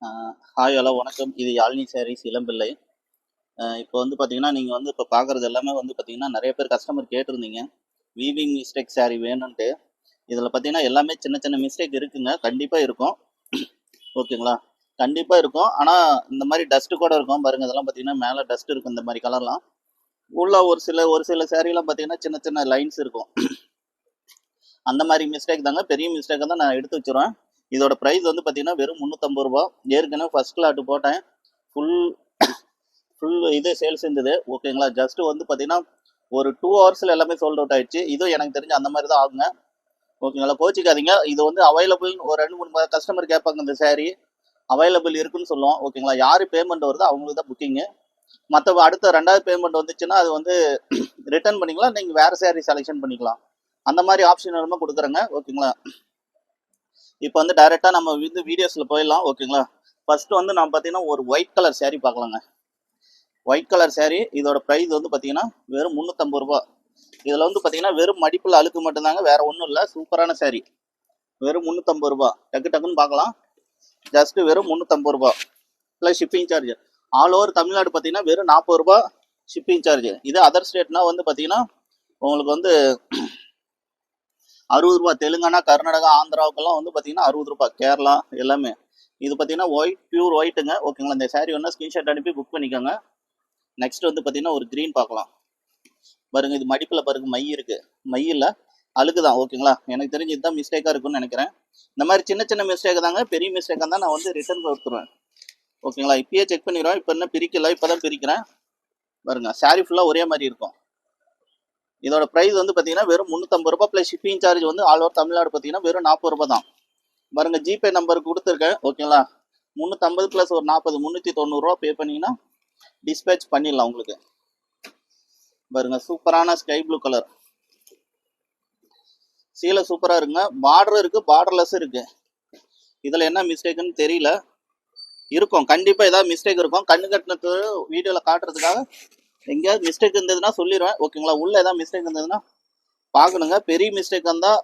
Hi hello வணக்கம். இது யாழினி சாரீஸ் இளம்பிள்ளை. இப்போ வந்து பார்த்தீங்கன்னா, நீங்கள் வந்து இப்போ பார்க்குறது எல்லாமே வந்து பார்த்தீங்கன்னா, நிறைய பேர் கஸ்டமர் கேட்டிருந்தீங்க. வீவிங் மிஸ்டேக் சாரீ வேணும்ன்ட்டு. இதில் பார்த்தீங்கன்னா எல்லாமே சின்ன சின்ன மிஸ்டேக் இருக்குங்க. கண்டிப்பாக இருக்கும். ஓகேங்களா? கண்டிப்பாக இருக்கும். ஆனால் இந்த மாதிரி டஸ்ட்டு கூட இருக்கும் பாருங்கள். இதெல்லாம் பார்த்தீங்கன்னா மேலே டஸ்ட் இருக்கும். இந்த மாதிரி கலர்லாம் உள்ள ஒரு சில சாரீலாம் பார்த்தீங்கன்னா சின்ன சின்ன லைன்ஸ் இருக்கும். அந்த மாதிரி மிஸ்டேக் தாங்க. பெரிய மிஸ்டேக்கை தான் நான் எடுத்து வச்சுருவேன். இதோட ப்ரைஸ் வந்து பார்த்தீங்கன்னா வெறும் 350 ரூபா. ஏற்கனவே ஃபர்ஸ்ட் லாட்டு போட்டேன். ஃபுல் இது சேல்ஸ் இருந்தது. ஓகேங்களா? ஜஸ்ட் வந்து பார்த்தீங்கன்னா ஒரு 2 ஹவர்ஸில் எல்லாமே சோல்ட் அவுட் ஆயிடுச்சு. இதுவும் எனக்கு தெரிஞ்சு அந்த மாதிரி தான் ஆகுங்க. ஓகேங்களா? கோச்சிக்காதீங்க. இது வந்து அவைலபிள் ஒரு 2-3 கஸ்டமர் கேட்பாங்க. இந்த சாரீ அவைலபிள் இருக்குன்னு சொல்லுவோம். ஓகேங்களா? யார் பேமெண்ட் வருதோ அவங்களுக்கு தான் புக்கிங்கு. மற்ற அடுத்த 2வது பேமெண்ட் வந்துச்சுன்னா அது வந்து ரிட்டர்ன் பண்ணிக்கலாம். நீங்கள் வேறு சாரீ செலெக்ஷன் பண்ணிக்கலாம். அந்த மாதிரி ஆப்ஷன் எல்லாமே கொடுக்குறேங்க. ஓகேங்களா? இப்போ வந்து டைரெக்டாக நம்ம வந்து வீடியோஸில் போயிடலாம். ஓகேங்களா? ஃபர்ஸ்ட் வந்து நம்ம பார்த்தீங்கன்னா ஒரு ஒயிட் கலர் சாரீ பார்க்கலாங்க. White colour sari. இதோட ப்ரைஸ் வந்து பார்த்தீங்கன்னா வெறும் 350 ரூபா. இதில் வந்து பார்த்தீங்கன்னா வெறும் மடிப்பில் அழுக்கு மட்டும்தாங்க, வேற ஒன்றும் இல்லை. சூப்பரான சாரீ. வெறும் 350 ரூபா. டக்குன்னு பார்க்கலாம். ஜஸ்ட் வெறும் 350 ரூபா plus shipping charge. All over Tamil Nadu பார்த்தீங்கன்னா வெறும் 40 ரூபா ஷிப்பிங் சார்ஜ். இது அதர் ஸ்டேட்னா வந்து பார்த்தீங்கன்னா உங்களுக்கு வந்து 60 ரூபா. தெலுங்கானா, கர்நாடகா, ஆந்திராவுக்கெல்லாம் வந்து பார்த்தீங்கன்னா 60 ரூபா. கேரளா எல்லாமே. இது பார்த்தீங்கன்னா ஒயிட், பியூர் ஒயிட்டுங்க. ஓகேங்களா? இந்த சாரீ வேணா ஸ்கிரீன்ஷாட் அனுப்பி புக் பண்ணிக்கோங்க. நெக்ஸ்ட் வந்து பார்த்தீங்கன்னா ஒரு க்ரீன் பார்க்கலாம் பாருங்க. இது மடிப்பில் பாருங்க, மை இருக்கு. மை இல்லை, அழுக்கு தான். ஓகேங்களா? எனக்கு தெரிஞ்சு இதுதான் மிஸ்டேக்காக இருக்குன்னு நினைக்கிறேன். இந்த மாதிரி சின்ன சின்ன மிஸ்டேக் தாங்க. பெரிய மிஸ்டேக்காக தான் நான் வந்து ரிட்டர்ன் கொடுத்துருவேன். ஓகேங்களா? இப்பயே செக் பண்ணிடுவேன். இப்போ என்ன பிரிக்கல, இப்போ தான் பிரிக்கிறேன் பாருங்க. சாரீ ஃபுல்லாக ஒரே மாதிரி இருக்கும். இதோட ப்ரைஸ் வந்து பார்த்தீங்கன்னா வெறும் 350 ரூபா ப்ளஸ் ஷிப்பிங் சார்ஜ் வந்து ஆல் ஓவர் தமிழ்நாடு பார்த்தீங்கன்னா வெறும் 40 ரூபா தான். பாருங்க, ஜிபே நம்பர் கொடுத்துருக்கேன். ஓகேங்களா? 350 ப்ளஸ் ஒரு 40, 390 ரூபா பே பண்ணிங்கன்னா டிஸ்பேச் பண்ணிடலாம் உங்களுக்கு. பாருங்க, சூப்பரான ஸ்கை ப்ளூ கலர் சீலை சூப்பராக இருக்குங்க. பார்டர் இருக்கு, பார்டர்லெஸ் இருக்கு. இதில் என்ன மிஸ்டேக்குன்னு தெரியல. இருக்கும், கண்டிப்பாக ஏதாவது மிஸ்டேக் இருக்கும். கண்ணு கட்டினது வீடியோவில் காட்டுறதுக்காக எங்கேயாவது மிஸ்டேக் இருந்ததுன்னா சொல்லிடுவேன். ஓகேங்களா? உள்ள ஏதாவது மிஸ்டேக் இருந்ததுன்னா பார்க்கணுங்க. பெரிய மிஸ்டேக் வந்தால்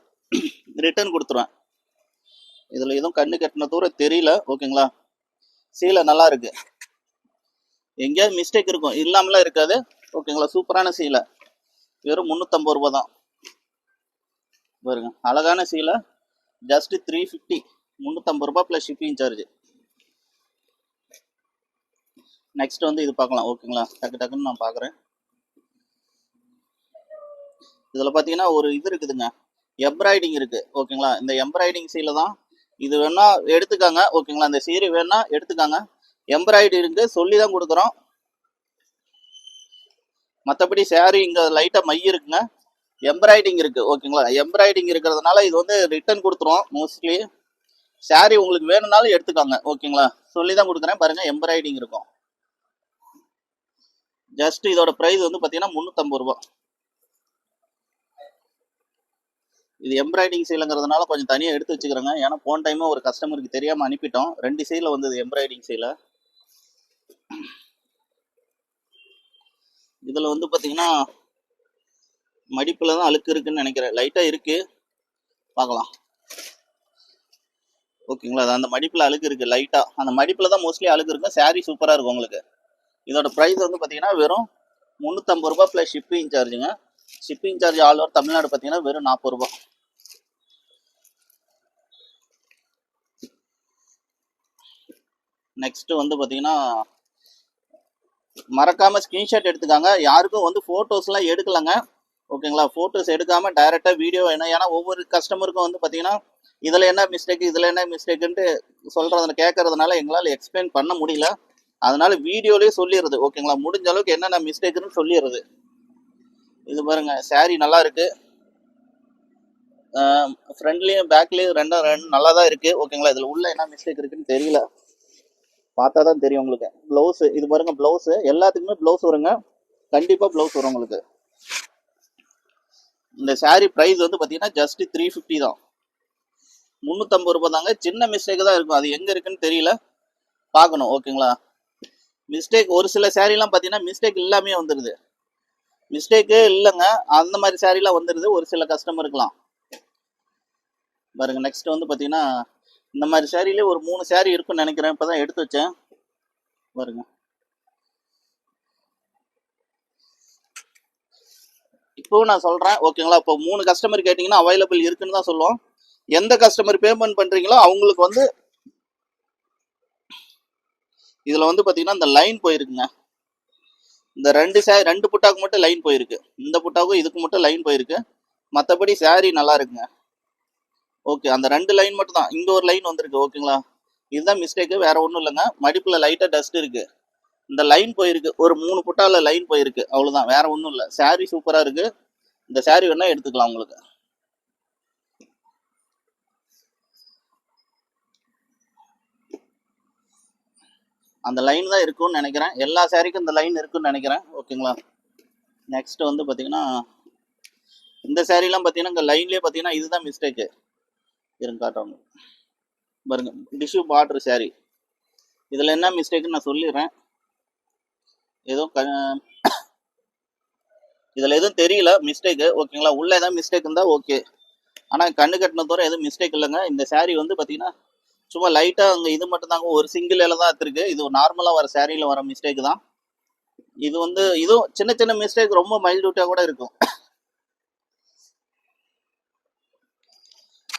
ரிட்டர்ன் கொடுத்துருவேன். இதில் எதுவும் கண்ணு கட்டின தூரம் தெரியல. ஓகேங்களா? சீலை நல்லா இருக்கு. எங்கேயாவது மிஸ்டேக் இருக்கும், இல்லாமலாம் இருக்காது. ஓகேங்களா? சூப்பரான சீலை. வெறும் 350 ரூபா தான். பாருங்க, அழகான சீலை. ஜஸ்ட் 350. 350 ரூபா ப்ளஸ் ஷிப்பிங் சார்ஜ். நெக்ஸ்ட் வந்து இது பார்க்கலாம். ஓகேங்களா? டக்குன்னு நான் பார்க்குறேன். இதில் பார்த்தீங்கன்னா ஒரு இது இருக்குதுங்க, எம்ப்ராய்டிங் இருக்கு. ஓகேங்களா? இந்த எம்ப்ராய்டிங் சீலை தான். இது வேணா எடுத்துக்காங்க. ஓகேங்களா? இந்த சீரை வேணா எடுத்துக்காங்க. எம்ப்ராய்டிங் இருக்கு, சொல்லி தான் கொடுக்குறோம். மற்றபடி சாரீ இங்கே லைட்டாக மை இருக்குங்க, எம்ப்ராய்டிங் இருக்கு. ஓகேங்களா? எம்ப்ராய்டிங் இருக்கிறதுனால இது வந்து ரிட்டர்ன் கொடுத்துருவோம் மோஸ்ட்லி. சாரீ உங்களுக்கு வேணும்னாலும் எடுத்துக்காங்க. ஓகேங்களா? சொல்லி தான் கொடுக்குறேன். பாருங்க, எம்ப்ராய்டிங் இருக்கும். ஜஸ்ட் இதோட ப்ரைஸ் வந்து பார்த்தீங்கன்னா 350 ரூபா. இது எம்ப்ராய்டிங் சீலைங்கிறதுனால கொஞ்சம் தனியாக எடுத்து வச்சுக்கிறேங்க. ஏன்னா போன டைமும் ஒரு கஸ்டமருக்கு தெரியாமல் அனுப்பிட்டோம். 2 சீலை வந்தது எம்ப்ராய்டிங் சீலை. இதில் வந்து பார்த்தீங்கன்னா மடிப்பில் தான் அழுக்கு இருக்குன்னு நினைக்கிறேன். லைட்டாக இருக்கு, பார்க்கலாம். ஓகேங்களா? அது அந்த மடிப்பில் அழுக்கு இருக்கு லைட்டாக. அந்த மடிப்பில் தான் மோஸ்ட்லி அழுக்கு இருக்கும். சாரீ சூப்பராக இருக்கும் உங்களுக்கு. இதோட ப்ரைஸ் வந்து பார்த்தீங்கன்னா வெறும் 350 ரூபா ப்ளஸ் ஷிப்பிங் சார்ஜுங்க. Shipping charge all over Tamil Nadu பார்த்தீங்கன்னா வெறும் 40 ரூபா. நெக்ஸ்ட் வந்து பார்த்தீங்கன்னா மறக்காம ஸ்கிரீன்ஷாட் எடுத்துக்காங்க. யாருக்கும் வந்து ஃபோட்டோஸ்லாம் எடுக்கலங்க. ஓகேங்களா? ஃபோட்டோஸ் எடுக்காம டைரெக்டாக வீடியோ வேணும். ஏன்னா ஒவ்வொரு கஸ்டமருக்கும் வந்து பார்த்தீங்கன்னா இதில் என்ன மிஸ்டேக், இதில் என்ன மிஸ்டேக்குன்ட்டு சொல்கிறத கேட்கறதுனால எங்களால் எக்ஸ்பிளைன் பண்ண முடியல. அதனால வீடியோலேயே சொல்லிடுறது. ஓகேங்களா? முடிஞ்ச அளவுக்கு என்னென்ன மிஸ்டேக்குன்னு சொல்லிடுறது. இது பாருங்க, சாரீ நல்லா இருக்கு. ஃப்ரண்ட்லேயும் பேக்லேயும் ரெண்டும் நல்லா தான் இருக்கு. ஓகேங்களா? இதில் உள்ள என்ன மிஸ்டேக் இருக்குன்னு தெரியல, பார்த்தா தான் தெரியும் உங்களுக்கு. ப்ளவுஸு இது பாருங்க, ப்ளவுஸு எல்லாத்துக்குமே ப்ளவுஸ் வருங்க. கண்டிப்பாக ப்ளவுஸ் வரும் உங்களுக்கு. இந்த சாரீ ப்ரைஸ் வந்து பார்த்தீங்கன்னா ஜஸ்ட் 350 தான். 350 ரூபா தாங்க. சின்ன மிஸ்டேக் தான் இருக்கும், அது எங்கே இருக்குன்னு தெரியல, பார்க்கணும். ஓகேங்களா? மிஸ்டேக் ஒரு சில சாரீலாம் பார்த்தீங்கன்னா மிஸ்டேக் இல்லாமே வந்துடுது. மிஸ்டேக்கே இல்லைங்க, அந்த மாதிரி சாரீலாம் வந்துடுது ஒரு சில கஸ்டமருக்குலாம். பாருங்க, நெக்ஸ்ட் வந்து பார்த்தீங்கன்னா இந்த மாதிரி சாரிலே ஒரு 3 சாரி இருக்குன்னு நினைக்கிறேன். இப்பதான் எடுத்து வச்சேன் பாருங்க. இப்போ நான் சொல்றேன் ஓகேங்களா. இப்போ 3 கஸ்டமர் கேட்டீங்கன்னா அவைலபிள் இருக்குன்னு தான் சொல்லுவோம். எந்த கஸ்டமர் பேமெண்ட் பண்றீங்களோ அவங்களுக்கு வந்து இதுல வந்து பாத்தீங்கன்னா இந்த லைன் போயிருக்குங்க. இந்த ரெண்டு புட்டாக்கு மட்டும் லைன் போயிருக்கு. இந்த புட்டாவுக்கும் இதுக்கு மட்டும் லைன் போயிருக்கு. மற்றபடி சாரி நல்லா இருக்குங்க. ஓகே, அந்த 2 லைன் மட்டும் தான். இங்க ஒரு லைன் வந்திருக்கு ஓகேங்களா. இதுதான் மிஸ்டேக்கு, வேற ஒன்றும் இல்லைங்க. மடிப்புல லைட்டா டஸ்ட் இருக்கு. இந்த லைன் போயிருக்கு, ஒரு 3 புட்டால லைன் போயிருக்கு, அவ்வளவுதான், வேற ஒன்றும் இல்லை. சாரி சூப்பரா இருக்கு. இந்த சாரி வேணா எடுத்துக்கலாம் உங்களுக்கு. அந்த லைன் தான் இருக்கும்னு நினைக்கிறேன். எல்லா சாரிக்கும் இந்த லைன் இருக்குன்னு நினைக்கிறேன் ஓகேங்களா. நெக்ஸ்ட் வந்து பாத்தீங்கன்னா இந்த சாரிலாம் பாத்தீங்கன்னா இந்த லைன்லயே பாத்தீங்கன்னா இதுதான் மிஸ்டேக்கு. இருங்க காட்டுறவங்க பாருங்க. டிஷ்யூ பார்டர் சாரி, இதுல என்ன மிஸ்டேக்குன்னு நான் சொல்லிடுறேன். ஏதோ இதுல எதுவும் தெரியல மிஸ்டேக்கு ஓகேங்களா. உள்ள ஏதாவது மிஸ்டேக் இருந்தா ஓகே, ஆனா கண்ணு கட்டின தவிர எதுவும் மிஸ்டேக் இல்லைங்க. இந்த சாரி வந்து பாத்தீங்கன்னா சும்மா லைட்டா அங்க இது மட்டும் தாங்க ஒரு சிங்கிள் இல தான் இருக்கு. இது நார்மலா வர சாரியில வர மிஸ்டேக் தான். இது வந்து இதுவும் சின்ன சின்ன மிஸ்டேக், ரொம்ப மைல்யூட்டா கூட இருக்கும்.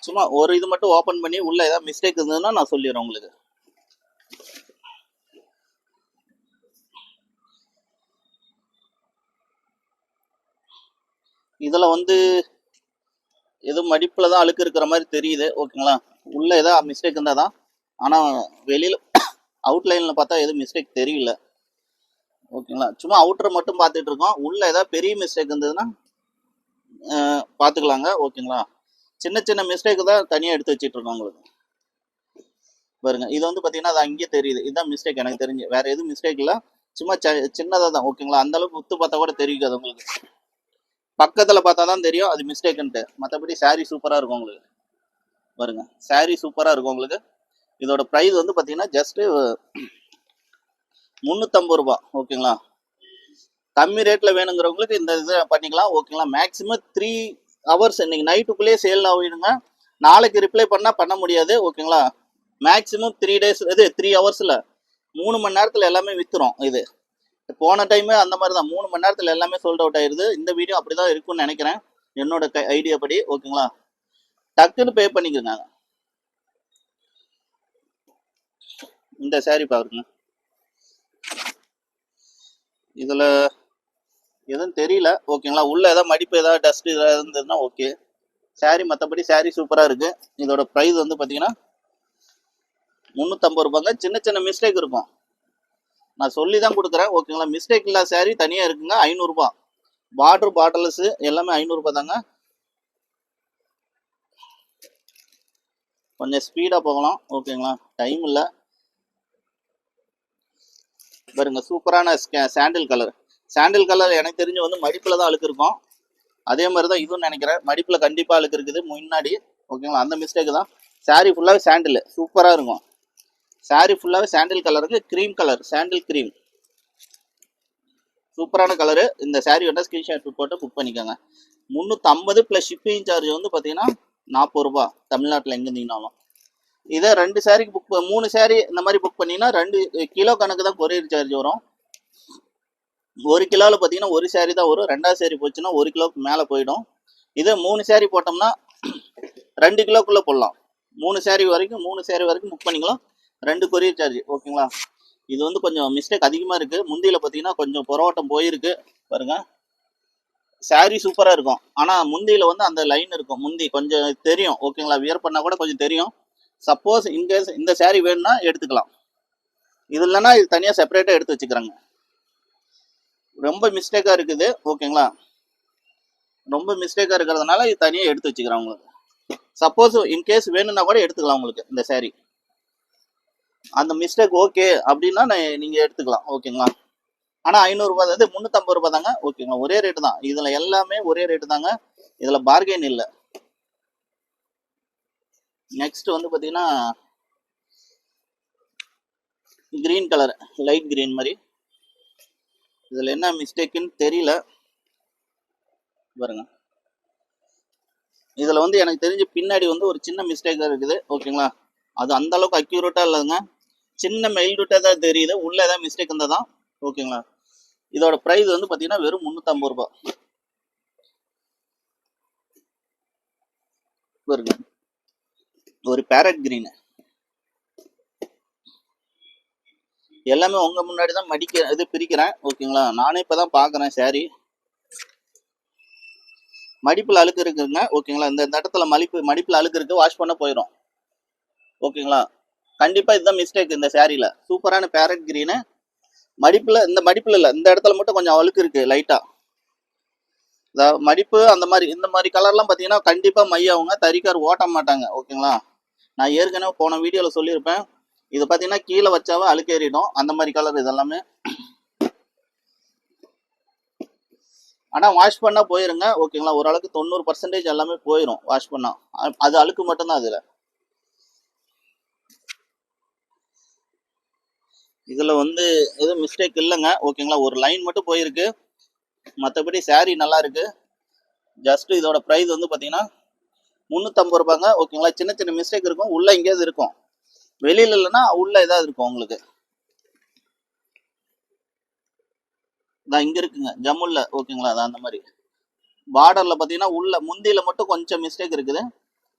சும்மா ஒரு இது மட்டும் ஓபன் பண்ணி உள்ள ஏதாவது மிஸ்டேக் இருந்ததுன்னா நான் சொல்லிடுறேன் உங்களுக்கு. இதுல வந்து எதுவும் மடிப்புல தான் அழுக்கு இருக்கிற மாதிரி தெரியுது ஓகேங்களா. உள்ள ஏதாவது மிஸ்டேக் இருந்தா தான், ஆனா வெளியில அவுட்லைன்ல பார்த்தா எதுவும் மிஸ்டேக் தெரியல ஓகேங்களா. சும்மா அவுட்டர் மட்டும் பார்த்துட்டு இருக்கோம். உள்ள ஏதாவது பெரிய மிஸ்டேக் இருந்ததுன்னா பார்த்துக்கலாங்க ஓகேங்களா. சின்ன சின்ன மிஸ்டேக் தான் தனியாக எடுத்து வச்சுட்டு இருக்கோம் உங்களுக்கு. பாருங்க, இது வந்து பார்த்தீங்கன்னா அது அங்கேயே தெரியுது. இதுதான் மிஸ்டேக் எனக்கு தெரிஞ்சு, வேற எதுவும் மிஸ்டேக் இல்லை. சும்மா சின்னதாக தான் ஓகேங்களா. அந்த அளவுக்கு உத்து பார்த்தா கூட தெரியாது உங்களுக்கு. பக்கத்தில் பார்த்தா தான் தெரியும் அது மிஸ்டேக்குன்ட்டு. மற்றபடி சாரி சூப்பராக இருக்கும் உங்களுக்கு. பாருங்க, சாரி சூப்பராக இருக்கும் உங்களுக்கு. இதோட ப்ரைஸ் வந்து பார்த்தீங்கன்னா ஜஸ்ட்டு 350 ரூபா ஓகேங்களா. கம்மி ரேட்டில் வேணுங்கிறவங்களுக்கு இந்த இது பண்ணிக்கலாம் ஓகேங்களா. மேக்ஸிமம் 3 ஹவர்ஸ் இன்னைக்கு நைட்டுக்குள்ளேயே சேல் ஆகிடுங்க. நாளைக்கு ரிப்ளை பண்ண முடியாது ஓகேங்களா. மேக்ஸிமம் 3 டேஸ், இது 3 ஹவர்ஸில் 3 மணி நேரத்தில் எல்லாமே விற்றுரும். இது போன டைமே அந்த மாதிரி தான், 3 மணி நேரத்தில் எல்லாமே சோல்ட் அவுட் ஆயிடுது. இந்த வீடியோ அப்படி தான் இருக்கும்னு நினைக்கிறேன் என்னோட ஐடியா படி ஓகேங்களா. டக்குன்னு பே பண்ணிக்கோங்க. இந்த சாரி பாருங்க, இதில் எதுவும் தெரியல ஓகேங்களா. உள்ள ஏதாவது மடிப்பு ஏதாவது டஸ்ட் ஏதாவது இருந்ததுன்னா ஓகே. சாரி மற்றபடி சாரி சூப்பராக இருக்குது. இதோட ப்ரைஸ் வந்து பார்த்தீங்கன்னா 350 ரூபாங்க. சின்ன சின்ன மிஸ்டேக் இருக்கும், நான் சொல்லி தான் கொடுக்குறேன் ஓகேங்களா. மிஸ்டேக் இல்லாத சாரி தனியாக இருக்குங்க, 500 ரூபா. பார்டர் பாட்டல்ஸ் எல்லாமே 500 ரூபா தாங்க. கொஞ்சம் ஸ்பீடாக போகலாம் ஓகேங்களா, டைம் இல்லை. பாருங்க, சூப்பரான சாண்டில் கலர். சாண்டில் கலர் எனக்கு தெரிஞ்சு வந்து மடிப்பில் தான் அழுக்கு இருக்கும். அதே மாதிரி தான் இதுவும் நினைக்கிறேன், மடிப்பில் கண்டிப்பாக அழுக்கு இருக்குது முன்னாடி ஓகேங்களா. அந்த மிஸ்டேக் தான். சாரி ஃபுல்லாகவே சாண்டில் சூப்பராக இருக்கும். சாரி ஃபுல்லாகவே சாண்டில் கலருக்கு க்ரீம் கலர், சாண்டில் க்ரீம் சூப்பரான கலரு. இந்த சாரி வேணா ஸ்க்ரீன்ஷாட் போட்டு புக் பண்ணிக்கோங்க. 350 ப்ளஸ் ஷிப்பிங் சார்ஜ் வந்து பார்த்தீங்கன்னா 40 ரூபா தமிழ்நாட்டில் எங்கே இருந்தீங்கனாலும். இதை 2 சாரிக்கு புக் 3 சாரி இந்த மாதிரி புக் பண்ணிங்கன்னா 2 கிலோ கணக்கு தான் கொரியர் சார்ஜ் வரும். 1 கிலோவில் பார்த்தீங்கன்னா ஒரு சாரி தான் வரும். 2வது சாரி போச்சுன்னா 1 கிலோவுக்கு மேலே போயிடும். இதே 3 சாரி போட்டோம்னா 2 கிலோக்குள்ளே போடலாம். 3 சாரி வரைக்கும் புக் பண்ணிக்கலாம். 2 கொரியர் சார்ஜ் ஓகேங்களா. இது வந்து கொஞ்சம் மிஸ்டேக் அதிகமாக இருக்குது. முந்தியில் பார்த்தீங்கன்னா கொஞ்சம் புறவட்டம் போயிருக்கு பாருங்க. சாரி சூப்பராக இருக்கும், ஆனால் முந்தியில் வந்து அந்த லைன் இருக்கும். முந்தி கொஞ்சம் தெரியும் ஓகேங்களா, வியர் பண்ணால் கூட கொஞ்சம் தெரியும். சப்போஸ் இன்கேஸ் இந்த சாரி வேணும்னா எடுத்துக்கலாம். இது இல்லைன்னா இது தனியாக செப்பரேட்டாக எடுத்து வச்சுக்கிறாங்க. ரொம்ப மிஸ்டேக்காக இருக்குது ஓகேங்களா. ரொம்ப மிஸ்டேக்காக இருக்கிறதுனால இது தனியாக எடுத்து வச்சுக்கிறேன் உங்களுக்கு. சப்போஸ் இன்கேஸ் வேணும்னா கூட எடுத்துக்கலாம் உங்களுக்கு இந்த சாரி. அந்த மிஸ்டேக் ஓகே அப்படின்னா நீங்கள் எடுத்துக்கலாம் ஓகேங்களா. ஆனால் 500 ரூபாய், அதாவது 350 ரூபாய் தாங்க ஓகேங்களா. ஒரே ரேட்டு தான், இதில் எல்லாமே ஒரே ரேட்டு தாங்க, இதில் பார்கெயின் இல்லை. நெக்ஸ்ட் வந்து பார்த்தீங்கன்னா கிரீன் கலர், லைட் கிரீன் மாதிரி. இதில் என்ன மிஸ்டேக்குன்னு தெரியல பாருங்க. இதில் வந்து எனக்கு தெரிஞ்சு பின்னாடி வந்து ஒரு சின்ன மிஸ்டேக்காக இருக்குது ஓகேங்களா. அது அந்த அளவுக்கு அக்யூரேட்டா இல்லைங்க, சின்ன மெயில்டுட்டா தான் தெரியுது, உள்ள ஏதாவது மிஸ்டேக் இருந்தால் தான். ஓகேங்களா. இதோட ப்ரைஸ் வந்து பார்த்தீங்கன்னா வெறும் 350 ரூபாய். வருங்க ஒரு பேரட் கிரீன், எல்லாமே உங்க முன்னாடி தான் இது பிரிக்கிறேன். ஓகேங்களா. நானே இப்பதான் பாக்குறேன் சாரி. மடிப்புல அழுக்கு இருக்குங்க. ஓகேங்களா. இந்த இடத்துல மடிப்புல அழுக்கு இருக்கு, வாஷ் பண்ண போயிடும். ஓகேங்களா. கண்டிப்பா இதுதான் மிஸ்டேக் இந்த சாரியில. சூப்பரான பேரட் கிரீனு, மடிப்புல இல்ல, இந்த இடத்துல மட்டும் கொஞ்சம் அழுக்கு இருக்கு லைட்டா. மடிப்பு அந்த மாதிரி இந்த மாதிரி கலர்லாம் பார்த்தீங்கன்னா கண்டிப்பா மையாவுங்க, தறிக்கார் ஓட்ட மாட்டாங்க. ஓகேங்களா. நான் ஏற்கனவே போன வீடியோவில் சொல்லியிருப்பேன், இது பார்த்தீங்கன்னா கீழே வச்சாவே அழுக்கேறிடும், அந்த மாதிரி கலர் இதெல்லாமே. ஆனால் வாஷ் பண்ணால் போயிருங்க. ஓகேங்களா. ஓரளவுக்கு 90% எல்லாமே போயிடும் வாஷ் பண்ணால். அது அழுக்கு மட்டும்தான் அதில். இதில் வந்து எதுவும் மிஸ்டேக் இல்லைங்க. ஓகேங்களா. ஒரு லைன் மட்டும் போயிருக்கு, மற்றபடி சாரி நல்லா இருக்கு. ஜஸ்ட் இதோட ப்ரைஸ் வந்து பார்த்தீங்கன்னா 350 ரூபாங்க. ஓகேங்களா. சின்ன சின்ன மிஸ்டேக் இருக்கும், உள்ள எங்கேயாவது இருக்கும், வெளியில இல்லைன்னா உள்ள ஏதாவது இருக்கும் உங்களுக்கு. இதான் இங்க இருக்குங்க ஜம்முல்ல. ஓகேங்களா. அதான் அந்த மாதிரி பார்டர்ல பார்த்தீங்கன்னா உள்ள முந்தியில மட்டும் கொஞ்சம் மிஸ்டேக் இருக்குது.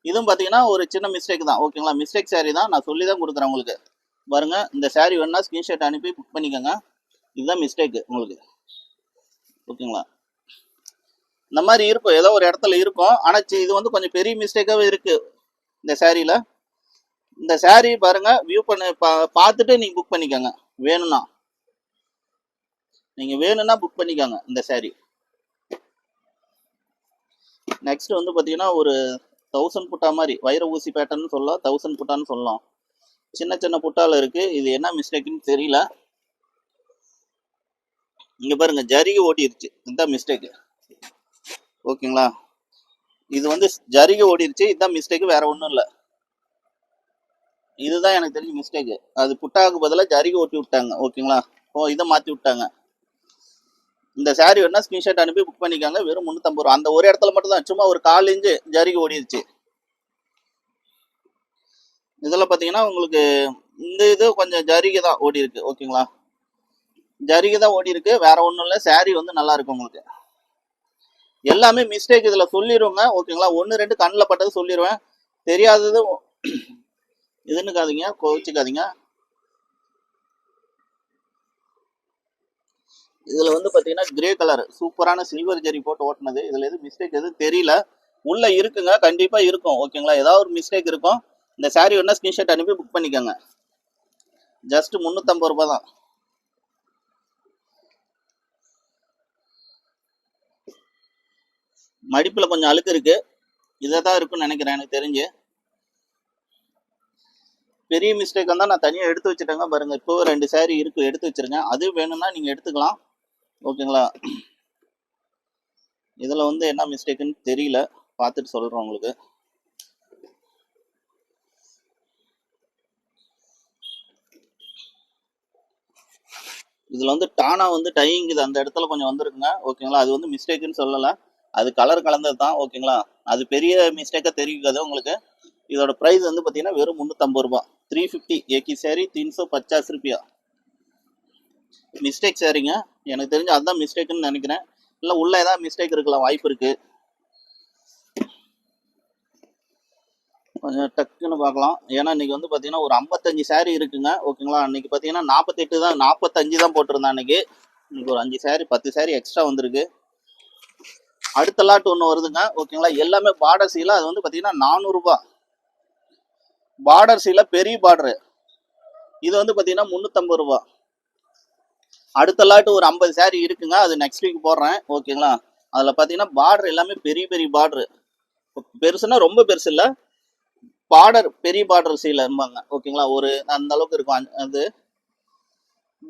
இதுவும் பார்த்தீங்கன்னா ஒரு சின்ன மிஸ்டேக் தான். ஓகேங்களா. மிஸ்டேக் சாரி தான், நான் சொல்லி தான் கொடுக்குறேன் உங்களுக்கு. பாருங்க, இந்த சாரி வேணா ஸ்கிரீன்ஷாட் அனுப்பி புக் பண்ணிக்கோங்க. இதுதான் மிஸ்டேக் உங்களுக்கு. ஓகேங்களா. இந்த மாதிரி இருக்கும், ஏதோ ஒரு இடத்துல இருக்கும். ஆனால் இது வந்து கொஞ்சம் பெரிய மிஸ்டேக்காகவே இருக்கு இந்த சாரியில். இந்த சாரி பாருங்க, வியூ பண்ணி பார்த்துட்டு நீங்கள் புக் பண்ணிக்கோங்க. வேணும்னா புக் பண்ணிக்கோங்க இந்த சாரி. நெக்ஸ்ட் வந்து பார்த்தீங்கன்னா ஒரு 1000 புட்டா மாதிரி வைர ஊசி பேட்டர்ன்னு சொல்லலாம், 1000 புட்டான்னு சொல்லலாம். சின்ன சின்ன புட்டால இருக்கு. இது என்ன மிஸ்டேக்குன்னு தெரியல. இங்க பாருங்க, ஜரிகை ஓடிருச்சு, இதுதான் மிஸ்டேக். ஓகேங்களா. இது வந்து ஜரிகை ஓடிருச்சு, இதுதான் மிஸ்டேக், வேற ஒன்றும் இல்லை. இதுதான் எனக்கு தெரிஞ்ச மிஸ்டேக். அது புட்டாவுக்கு பதிலாக ஜரிகை ஓட்டி விட்டாங்க. ஓகேங்களா. இதை மாற்றி விட்டாங்க. இந்த சாரி வேணா ஸ்கிரீன்ஷாட் அனுப்பி புக் பண்ணிக்காங்க. வெறும் 350 ரூபா. அந்த ஒரு இடத்துல மட்டும் தான் சும்மா ஒரு 1/4 இன்ச்சு ஜரிகை ஓடிருச்சு. இதில் பார்த்தீங்கன்னா உங்களுக்கு இந்த இது கொஞ்சம் ஜரிகை தான் ஓடி இருக்கு. ஓகேங்களா. ஜரிகை தான் ஓடி இருக்கு, வேற ஒன்றும் இல்லை. சாரி வந்து நல்லா இருக்கு உங்களுக்கு. எல்லாமே மிஸ்டேக் இதில் சொல்லிடுவோங்க. ஓகேங்களா. 1-2 கண்ணில் பட்டது சொல்லிடுவேன், தெரியாதது இதுன்னுக்காதீங்க, கோவிச்சுக்காதீங்க. இதில் வந்து பார்த்தீங்கன்னா கிரே கலர் சூப்பரான சில்வர் ஜரி போட்டு ஓட்டினது. இதில் எதுவும் மிஸ்டேக் எதுவும் தெரியல. உள்ள இருக்குங்க, கண்டிப்பாக இருக்கும். ஓகேங்களா. ஏதாவது ஒரு மிஸ்டேக் இருக்கும். இந்த சாரி வேணா ஸ்கிரீன்ஷாட் அனுப்பி புக் பண்ணிக்கோங்க. ஜஸ்ட் 350 ரூபாய் தான். மடிப்புல கொஞ்சம் அழுக்கு இருக்கு, இதை தான் இருக்குன்னு நினைக்கிறேன் எனக்கு தெரிஞ்சு. பெரிய மிஸ்டேக் வந்தால் நான் தனியாக எடுத்து வச்சுட்டேங்க. பாருங்க, இப்போ 2 சாரி இருக்கு, எடுத்து வச்சிருக்கேன். அது வேணும்னா நீங்க எடுத்துக்கலாம். ஓகேங்களா. இதுல வந்து என்ன மிஸ்டேக்குன்னு தெரியல, பார்த்துட்டு சொல்றேன் உங்களுக்கு. இதுல வந்து டானா வந்து டையிங் இது அந்த இடத்துல கொஞ்சம் வந்திருக்குங்க. ஓகேங்களா. அது வந்து மிஸ்டேக்குன்னு சொல்லலை, அது கலர் கலந்தது தான். ஓகேங்களா. அது பெரிய மிஸ்டேக்கா தெரிவிக்காது உங்களுக்கு. இதோட ப்ரைஸ் வந்து பார்த்தீங்கன்னா வெறும் 350 ரூபாய். 350 ஏகி சாரி 350 ரூபியா. மிஸ்டேக் சாரிங்க, எனக்கு தெரிஞ்சு அதுதான் மிஸ்டேக்குன்னு நினைக்கிறேன். இல்லை உள்ள ஏதாவது மிஸ்டேக் இருக்கலாம், வாய்ப்பு இருக்கு. கொஞ்சம் டக்குன்னு பார்க்கலாம். ஏன்னா இன்னைக்கு வந்து பார்த்தீங்கன்னா ஒரு 55 சாரி இருக்குங்க. ஓகேங்களா. அன்னைக்கு பார்த்தீங்கன்னா 48 தான், 45 தான் போட்டிருந்தேன் அன்னைக்கு. இன்னைக்கு ஒரு 5 சாரி 10 சாரி எக்ஸ்ட்ரா வந்திருக்கு. அடுத்த லாட் ஒன்று வருதுங்க. ஓகேங்களா. எல்லாமே பார்டர் சீல. அது வந்து பார்த்தீங்கன்னா 400 ரூபாய் பார்டர் சீல, பெரிய பார்டரு. இது வந்து பார்த்தீங்கன்னா 350 ரூபாய். அடுத்த லாட் ஒரு 50 சாரி இருக்குங்க, அது நெக்ஸ்ட் வீக் போடுறேன். ஓகேங்களா. அதில் பார்த்தீங்கன்னா பார்டர் எல்லாமே பெரிய பெரிய பார்டரு. பெருசுன்னா ரொம்ப பெருசு இல்லை, பார்டர் பெரிய பார்டர் சீல இருப்பாங்க. ஓகேங்களா. ஒரு அந்த அளவுக்கு இருக்கும். அது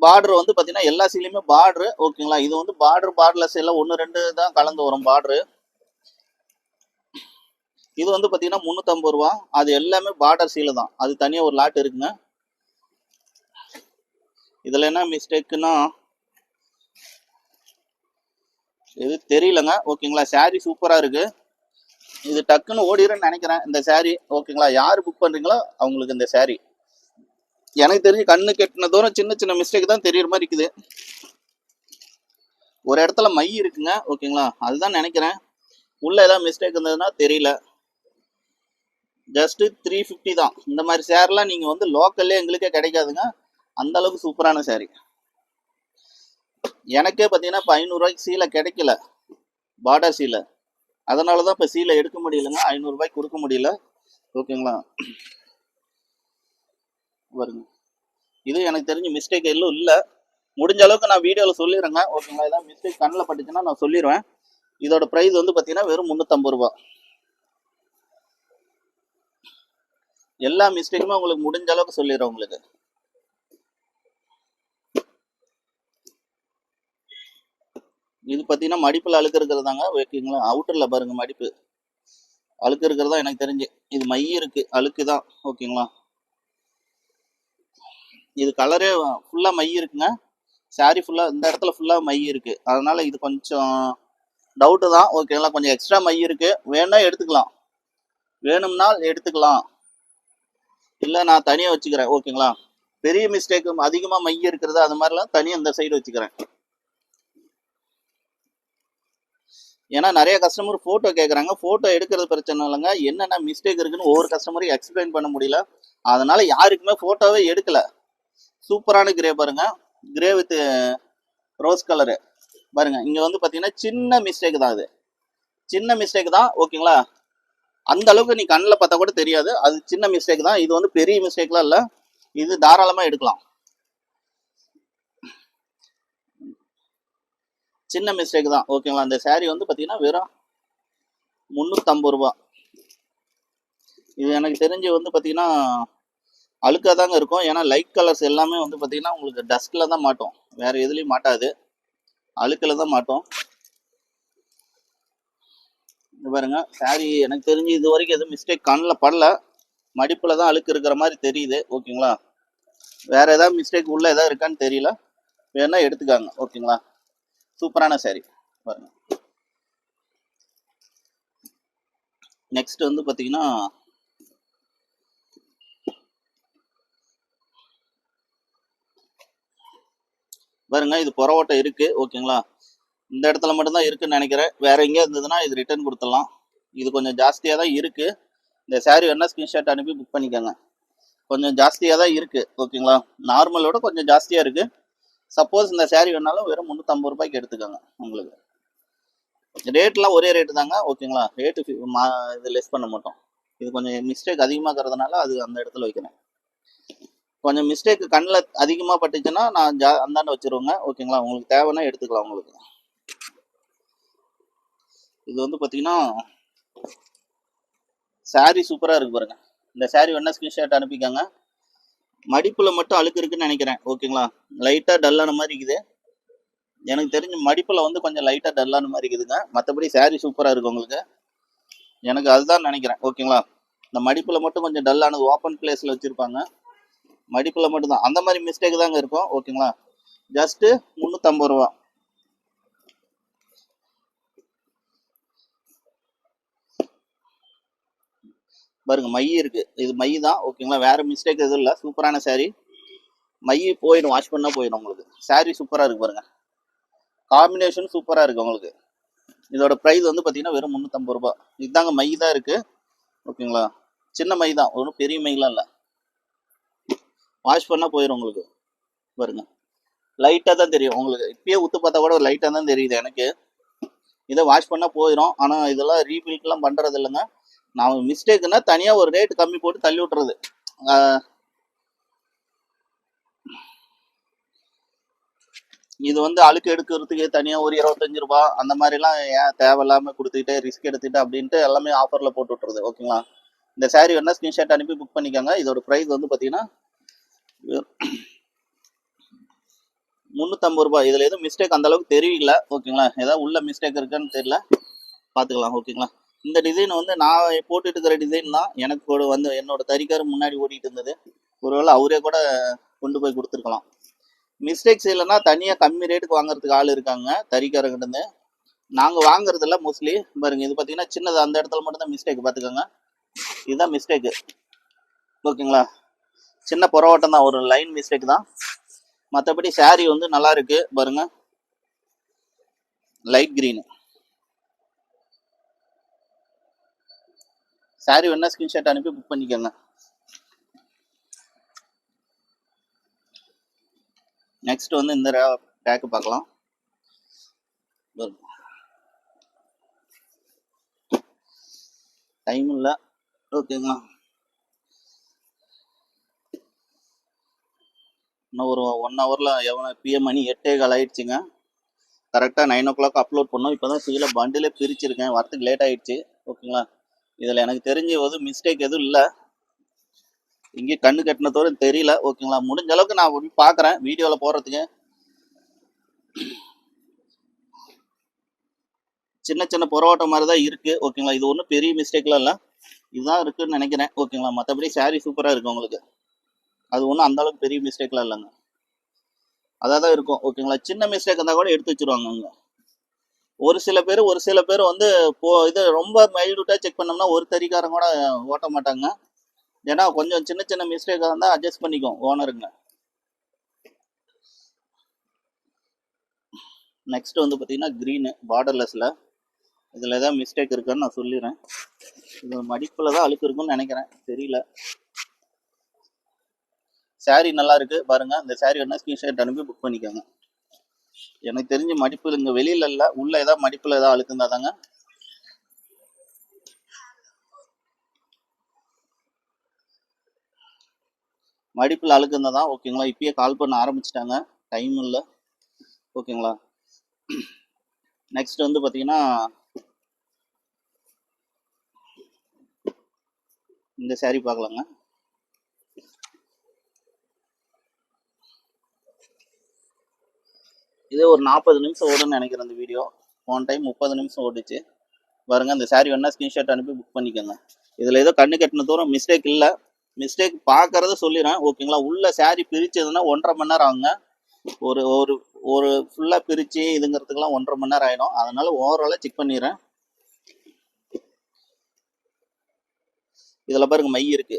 பார்டர் வந்து பார்த்தீங்கன்னா எல்லா சீலையுமே பார்டரு. ஓகேங்களா. இது வந்து பார்டர்லெஸ் எல்லாம் 1-2 தான் கலந்து வரும் பார்டரு. இது வந்து பார்த்தீங்கன்னா 350 ரூபா. அது எல்லாமே பார்டர் சீலை தான், அது தனியாக ஒரு லாட் இருக்குங்க. இதில் என்ன மிஸ்டேக்குன்னா எது தெரியலங்க. ஓகேங்களா. சாரி சூப்பராக இருக்கு. இது டக்குன்னு ஓடிடும்னு நினைக்கிறேன் இந்த saree. ஓகேங்களா, யார் புக் பண்றீங்களோ அவங்களுக்கு இந்த saree. எனக்கு தெரிஞ்சு கண்ணு கெட்டின தூரம் சின்ன சின்ன மிஸ்டேக் தான் தெரியுற மாதிரி இருக்குது. ஒரு இடத்துல மை இருக்குங்க. ஓகேங்களா, அதுதான் நினைக்கிறேன். உள்ள ஏதாவது மிஸ்டேக் இருந்ததுன்னா தெரியல. ஜஸ்ட் 350 தான். இந்த மாதிரி சேரீலாம் நீங்க வந்து லோக்கல்லே எங்களுக்கே கிடைக்காதுங்க. அந்த அளவுக்கு சூப்பரான saree. எனக்கே பார்த்தீங்கன்னா இப்போ 500 ரூபாய்க்கு சீலை கிடைக்கல, பார்டர் சீலை. அதனால தான் இப்போ சீலை எடுக்க முடியலங்க, 500 ரூபாய்க்கு கொடுக்க முடியல. ஓகேங்களா, பாருங்க. இது எனக்கு தெரிஞ்ச மிஸ்டேக் எல்லாம் இல்லை. முடிஞ்ச அளவுக்கு நான் வீடியோவில் சொல்லிடுறேங்க. ஓகேங்களா, ஏதாவது மிஸ்டேக் கண்ணில் பட்டுச்சுன்னா நான் சொல்லிடுவேன். இதோட ப்ரைஸ் வந்து பார்த்தீங்கன்னா வெறும் 350 ரூபா. எல்லா மிஸ்டேக்குமே உங்களுக்கு முடிஞ்ச அளவுக்கு சொல்லிடுறேன் உங்களுக்கு. இது பார்த்தீங்கன்னா மடிப்பில் அழுக்கு இருக்கிறதாங்க. ஓகேங்களா, அவுட்டரில் பாருங்க மடிப்பு அழுக்கு இருக்கிறதா எனக்கு தெரிஞ்சு. இது மை இருக்கு, அழுக்கு தான். ஓகேங்களா, இது கலரே ஃபுல்லாக மை இருக்குங்க. saree ஃபுல்லாக இந்த இடத்துல ஃபுல்லாக மை இருக்கு. அதனால இது கொஞ்சம் டவுட்டு தான். ஓகேங்களா, கொஞ்சம் எக்ஸ்ட்ரா மை இருக்கு. வேணா எடுத்துக்கலாம், வேணும்னா எடுத்துக்கலாம், இல்லை நான் தனியாக வச்சுக்கிறேன். ஓகேங்களா, பெரிய மிஸ்டேக் அதிகமாக மை இருக்கிறது அது மாதிரிலாம் தனியாக இந்த சைடு வச்சுக்கிறேன். ஏன்னா நிறைய கஸ்டமர் ஃபோட்டோ கேட்குறாங்க. ஃபோட்டோ எடுக்கிறது பிரச்சனை இல்லைங்க, என்னென்ன மிஸ்டேக் இருக்குன்னு ஒவ்வொரு கஸ்டமரையும் எக்ஸ்பிளைன் பண்ண முடியல. அதனால யாருக்குமே ஃபோட்டோவே எடுக்கல. சூப்பரான கிரே பாருங்க, கிரே வித் ரோஸ் கலரு பாருங்க. இங்க வந்து பாத்தீங்கன்னா சின்ன மிஸ்டேக் தான், அது சின்ன மிஸ்டேக் தான். ஓகேங்களா, அந்த அளவுக்கு நீ கண்ணில் பார்த்தா கூட தெரியாது, அது சின்ன மிஸ்டேக் தான். இது வந்து பெரிய மிஸ்டேக்லாம் இல்லை, இது தாராளமா எடுக்கலாம். சின்ன மிஸ்டேக் தான். ஓகேங்களா, அந்த saree வந்து பாத்தீங்கன்னா வெறும் 350 ரூபா. இது எனக்கு தெரிஞ்சு வந்து பாத்தீங்கன்னா அழுக்காக தாங்க இருக்கும். ஏன்னா லைட் கலர்ஸ் எல்லாமே வந்து பாத்தீங்கன்னா உங்களுக்கு டஸ்ட்ல தான் மாட்டோம், வேற எதுலையும் மாட்டாது, அழுக்கில் தான் மாட்டோம். பாருங்க saree எனக்கு தெரிஞ்சு இது வரைக்கும் எதுவும் மிஸ்டேக் கண்ணில் படல, மடிப்புல தான் அழுக்கு இருக்கிற மாதிரி தெரியுது. ஓகேங்களா, வேற ஏதாவது மிஸ்டேக் உள்ள ஏதாவது இருக்கான்னு தெரியல, வேணா எடுத்துக்காங்க. ஓகேங்களா, சூப்பரான saree பாருங்க. நெக்ஸ்ட் வந்து பாத்தீங்கன்னா பாருங்க, இது புறவோட்டை இருக்கு. ஓகேங்களா, இந்த இடத்துல மட்டும்தான் இருக்குன்னு நினைக்கிறேன், வேற எங்கேயா இருந்ததுன்னா இது ரிட்டர்ன் கொடுத்துடலாம். இது கொஞ்சம் ஜாஸ்தியாக தான் இருக்கு. இந்த saree வேணா ஸ்கிரீன்ஷாட் அனுப்பி புக் பண்ணிக்கோங்க. கொஞ்சம் ஜாஸ்தியாக தான் இருக்கு. ஓகேங்களா, நார்மலோட கொஞ்சம் ஜாஸ்தியாக இருக்கு. சப்போஸ் இந்த saree வேணாலும் வெறும் 350 ரூபாய்க்கு எடுத்துக்கோங்க. உங்களுக்கு ரேட்லாம் ஒரே ரேட்டு தாங்க. ஓகேங்களா, ரேட்டு இது லெஸ் பண்ண மாட்டோம். இது கொஞ்சம் மிஸ்டேக் அதிகமாகிறதுனால அது அந்த இடத்துல வைக்கிறேன். கொஞ்சம் மிஸ்டேக் கண்ணில் அதிகமாக பட்டுச்சுன்னா நான் அந்தாண்ட வச்சிருவேங்க. ஓகேங்களா, உங்களுக்கு தேவைன்னா எடுத்துக்கலாம். உங்களுக்கு இது வந்து பார்த்தீங்கன்னா saree சூப்பராக இருக்கு பாருங்க. இந்த saree வேணா ஸ்கிரீன்ஷாட் அனுப்பிக்காங்க. மடிப்பில் மட்டும் அழுக்கு இருக்குன்னு நினைக்கிறேன். ஓகேங்களா, லைட்டாக டல்லான மாதிரி இருக்குது. எனக்கு தெரிஞ்ச மடிப்பில் வந்து கொஞ்சம் லைட்டாக டல்லான மாதிரி இருக்குதுங்க. மற்றபடி saree சூப்பராக இருக்கு உங்களுக்கு. எனக்கு அதுதான் நினைக்கிறேன். ஓகேங்களா, இந்த மடிப்பில் மட்டும் கொஞ்சம் டல்லானது, ஓப்பன் பிளேஸில் வச்சுருப்பாங்க, மடிப்பில் மட்டும்தான் அந்த மாதிரி மிஸ்டேக் தாங்க இருக்கும். ஓகேங்களா, ஜஸ்ட்டு 350 ரூபா. பாருங்க மை இருக்கு, இது மை தான். ஓகேங்களா, வேற மிஸ்டேக் எதுவும் இல்லை. சூப்பரான saree, மை போயிடும், வாஷ் பண்ணால் போயிடும் உங்களுக்கு. saree சூப்பராக இருக்கு பாருங்க, காம்பினேஷன் சூப்பராக இருக்கு உங்களுக்கு. இதோட ப்ரைஸ் வந்து பார்த்தீங்கன்னா வெறும் 350 ரூபா. இதுதாங்க மை தான் இருக்கு. ஓகேங்களா, சின்ன மை தான், ஒன்றும் பெரிய மைலாம் இல்லை, வாஷ் பண்ணால் போயிடும் உங்களுக்கு. பாருங்க லைட்டாக தான் தெரியும் உங்களுக்கு, இப்பயே ஊற்று பார்த்தா கூட லைட்டாக தான் தெரியுது எனக்கு. இதை வாஷ் பண்ணால் போயிடும். ஆனால் இதெல்லாம் ரீபில்ட்லாம் பண்ணுறது இல்லைங்க. நான் மிஸ்டேக்குன்னா தனியாக ஒரு ரேட்டு கம்மி போட்டு தள்ளி விட்டுறது. இது வந்து அழுக்கு எடுக்கிறதுக்கு தனியாக ஒரு 25 ரூபா அந்த மாதிரிலாம் ஏன் தேவையில்லாமல் கொடுத்துக்கிட்டே ரிஸ்க் எடுத்துக்கிட்டு அப்படின்ட்டு எல்லாமே ஆஃபரில் போட்டு விட்டுறது. ஓகேங்களா, இந்த saree வேணா ஸ்கிரீன்ஷாட் அனுப்பி புக் பண்ணிக்கோங்க. இதோட ப்ரைஸ் வந்து பார்த்தீங்கன்னா 350 ரூபாய். இதில் எதுவும் மிஸ்டேக் அந்த அளவுக்கு தெரியல. ஓகேங்களா, ஏதாவது உள்ள மிஸ்டேக் இருக்குன்னு தெரியல, பார்த்துக்கலாம். ஓகேங்களா, இந்த டிசைன் வந்து நான் போட்டுட்டு இருக்கிற டிசைன் தான். எனக்கு வந்து என்னோட தறிக்காரு முன்னாடி ஓடிட்டு இருந்தது, ஒருவேளை அவரே கூட கொண்டு போய் கொடுத்துருக்கலாம். மிஸ்டேக்ஸ் இல்லைன்னா தனியாக கம்மி ரேட்டுக்கு வாங்குறதுக்கு ஆள் இருக்காங்க தறிக்காரங்கிட்ட இருந்து. நாங்கள் வாங்குறதில்ல மோஸ்ட்லி. பாருங்க இது பார்த்தீங்கன்னா சின்னது அந்த இடத்துல மட்டும் தான் மிஸ்டேக், பார்த்துக்கோங்க. இதுதான் மிஸ்டேக்கு, ஓகேங்களா. சின்ன புறவட்டம் தான், ஒரு லைன் மிஸ்டேக் தான். மற்றபடி சாரீ வந்து நல்லா இருக்கு பாருங்க. லைட் கிரீன் சாரீ வேணா ஸ்கிரீன்ஷாட் அனுப்பி புக் பண்ணிக்கோங்க. நெக்ஸ்ட் வந்து இந்த பேக்கு பார்க்கலாம். டைம் இல்லை, ஓகேங்களா. இன்னும் ஒரு 1 ஹவரில் எவ்வளோ பிஎம் மணி 8:15 ஆயிடுச்சுங்க. கரெக்டாக 9 o'clock அப்லோட் பண்ணோம். இப்போ தான் கீழே பண்டிலே பிரிச்சிருக்கேன், வரத்துக்கு லேட் ஆகிடுச்சு, ஓகேங்களா. இதில் எனக்கு தெரிஞ்ச எதுவும் மிஸ்டேக் எதுவும் இல்லை, இங்கே கண்ணு கட்டினதோடு தெரியல, ஓகேங்களா. முடிஞ்ச அளவுக்கு நான் பார்க்குறேன் வீடியோவில் போடுறதுக்கு. சின்ன சின்ன புறவாட்டம் மாதிரி தான் இருக்குது, ஓகேங்களா. இது ஒன்றும் பெரிய மிஸ்டேக்லாம் இல்லை, இதுதான் இருக்குதுன்னு நினைக்கிறேன், ஓகேங்களா. மற்றபடி சாரீ சூப்பராக இருக்குது உங்களுக்கு, அது ஒன்றும் அந்த அளவுக்கு பெரிய மிஸ்டேக்லாம் இல்லைங்க, அதான் தான் இருக்கும், ஓகேங்களா. சின்ன மிஸ்டேக் இருந்தால் கூட எடுத்து வச்சுருவாங்க அங்கே. ஒரு சில பேர் வந்து இது ரொம்ப மைல்யூட்டாக செக் பண்ணோம்னா ஒரு தறிக்காரங்க கூட ஓட்ட மாட்டாங்க. ஏன்னா கொஞ்சம் சின்ன சின்ன மிஸ்டேக்காக இருந்தால் அட்ஜஸ்ட் பண்ணிக்கும் ஓனருங்க. நெக்ஸ்ட் வந்து பார்த்தீங்கன்னா க்ரீனு பார்டர்லெஸில். இதில் ஏதாவது மிஸ்டேக் இருக்குன்னு நான் சொல்லிடுறேன். இது மடிப்பில் தான் அழுக்கு இருக்குன்னு நினைக்கிறேன், தெரியல. சாரீ நல்லா இருக்கு பாருங்க. இந்த சாரீ வேணா ஸ்கிரீன்ஷாட் அனுப்பி புக் பண்ணிக்கோங்க. எனக்கு தெரிஞ்ச மடிப்பு இங்கே வெளியில இல்லை, உள்ள ஏதாவது மடிப்பில் ஏதாவது அழுக்குந்தா தாங்க. மடிப்பில் அழுக்குந்தா தான், ஓகேங்களா. இப்பயே கால் பண்ண ஆரம்பிச்சிட்டாங்க, டைம் இல்லை, ஓகேங்களா. நெக்ஸ்ட் வந்து பார்த்தீங்கன்னா இந்த சாரீ பார்க்கலாங்க. இதே ஒரு 40 நிமிஷம் ஓடுன்னு நினைக்கிறேன் அந்த வீடியோ. போன டைம் 30 நிமிஷம் ஓடிச்சு பாருங்க. அந்த சாரீ வேணா ஸ்கிரீன்ஷாட் அனுப்பி புக் பண்ணிக்கோங்க. இதில் ஏதோ கண்ணு கட்டின தூரம் மிஸ்டேக் இல்லை, மிஸ்டேக் பார்க்கறத சொல்லிடுறேன், ஓகேங்களா. உள்ள சாரீ பிரிச்சதுன்னா 1.5 மணி நேரம் ஆகுங்க. ஒரு ஒரு ஒரு ஃபுல்லாக பிரித்து இதுங்கிறதுக்கெல்லாம் 1.5 மணி நேரம் ஆகிடும். அதனால ஓவராலாக செக் பண்ணிடுறேன். இதில் பாருங்க மை இருக்கு,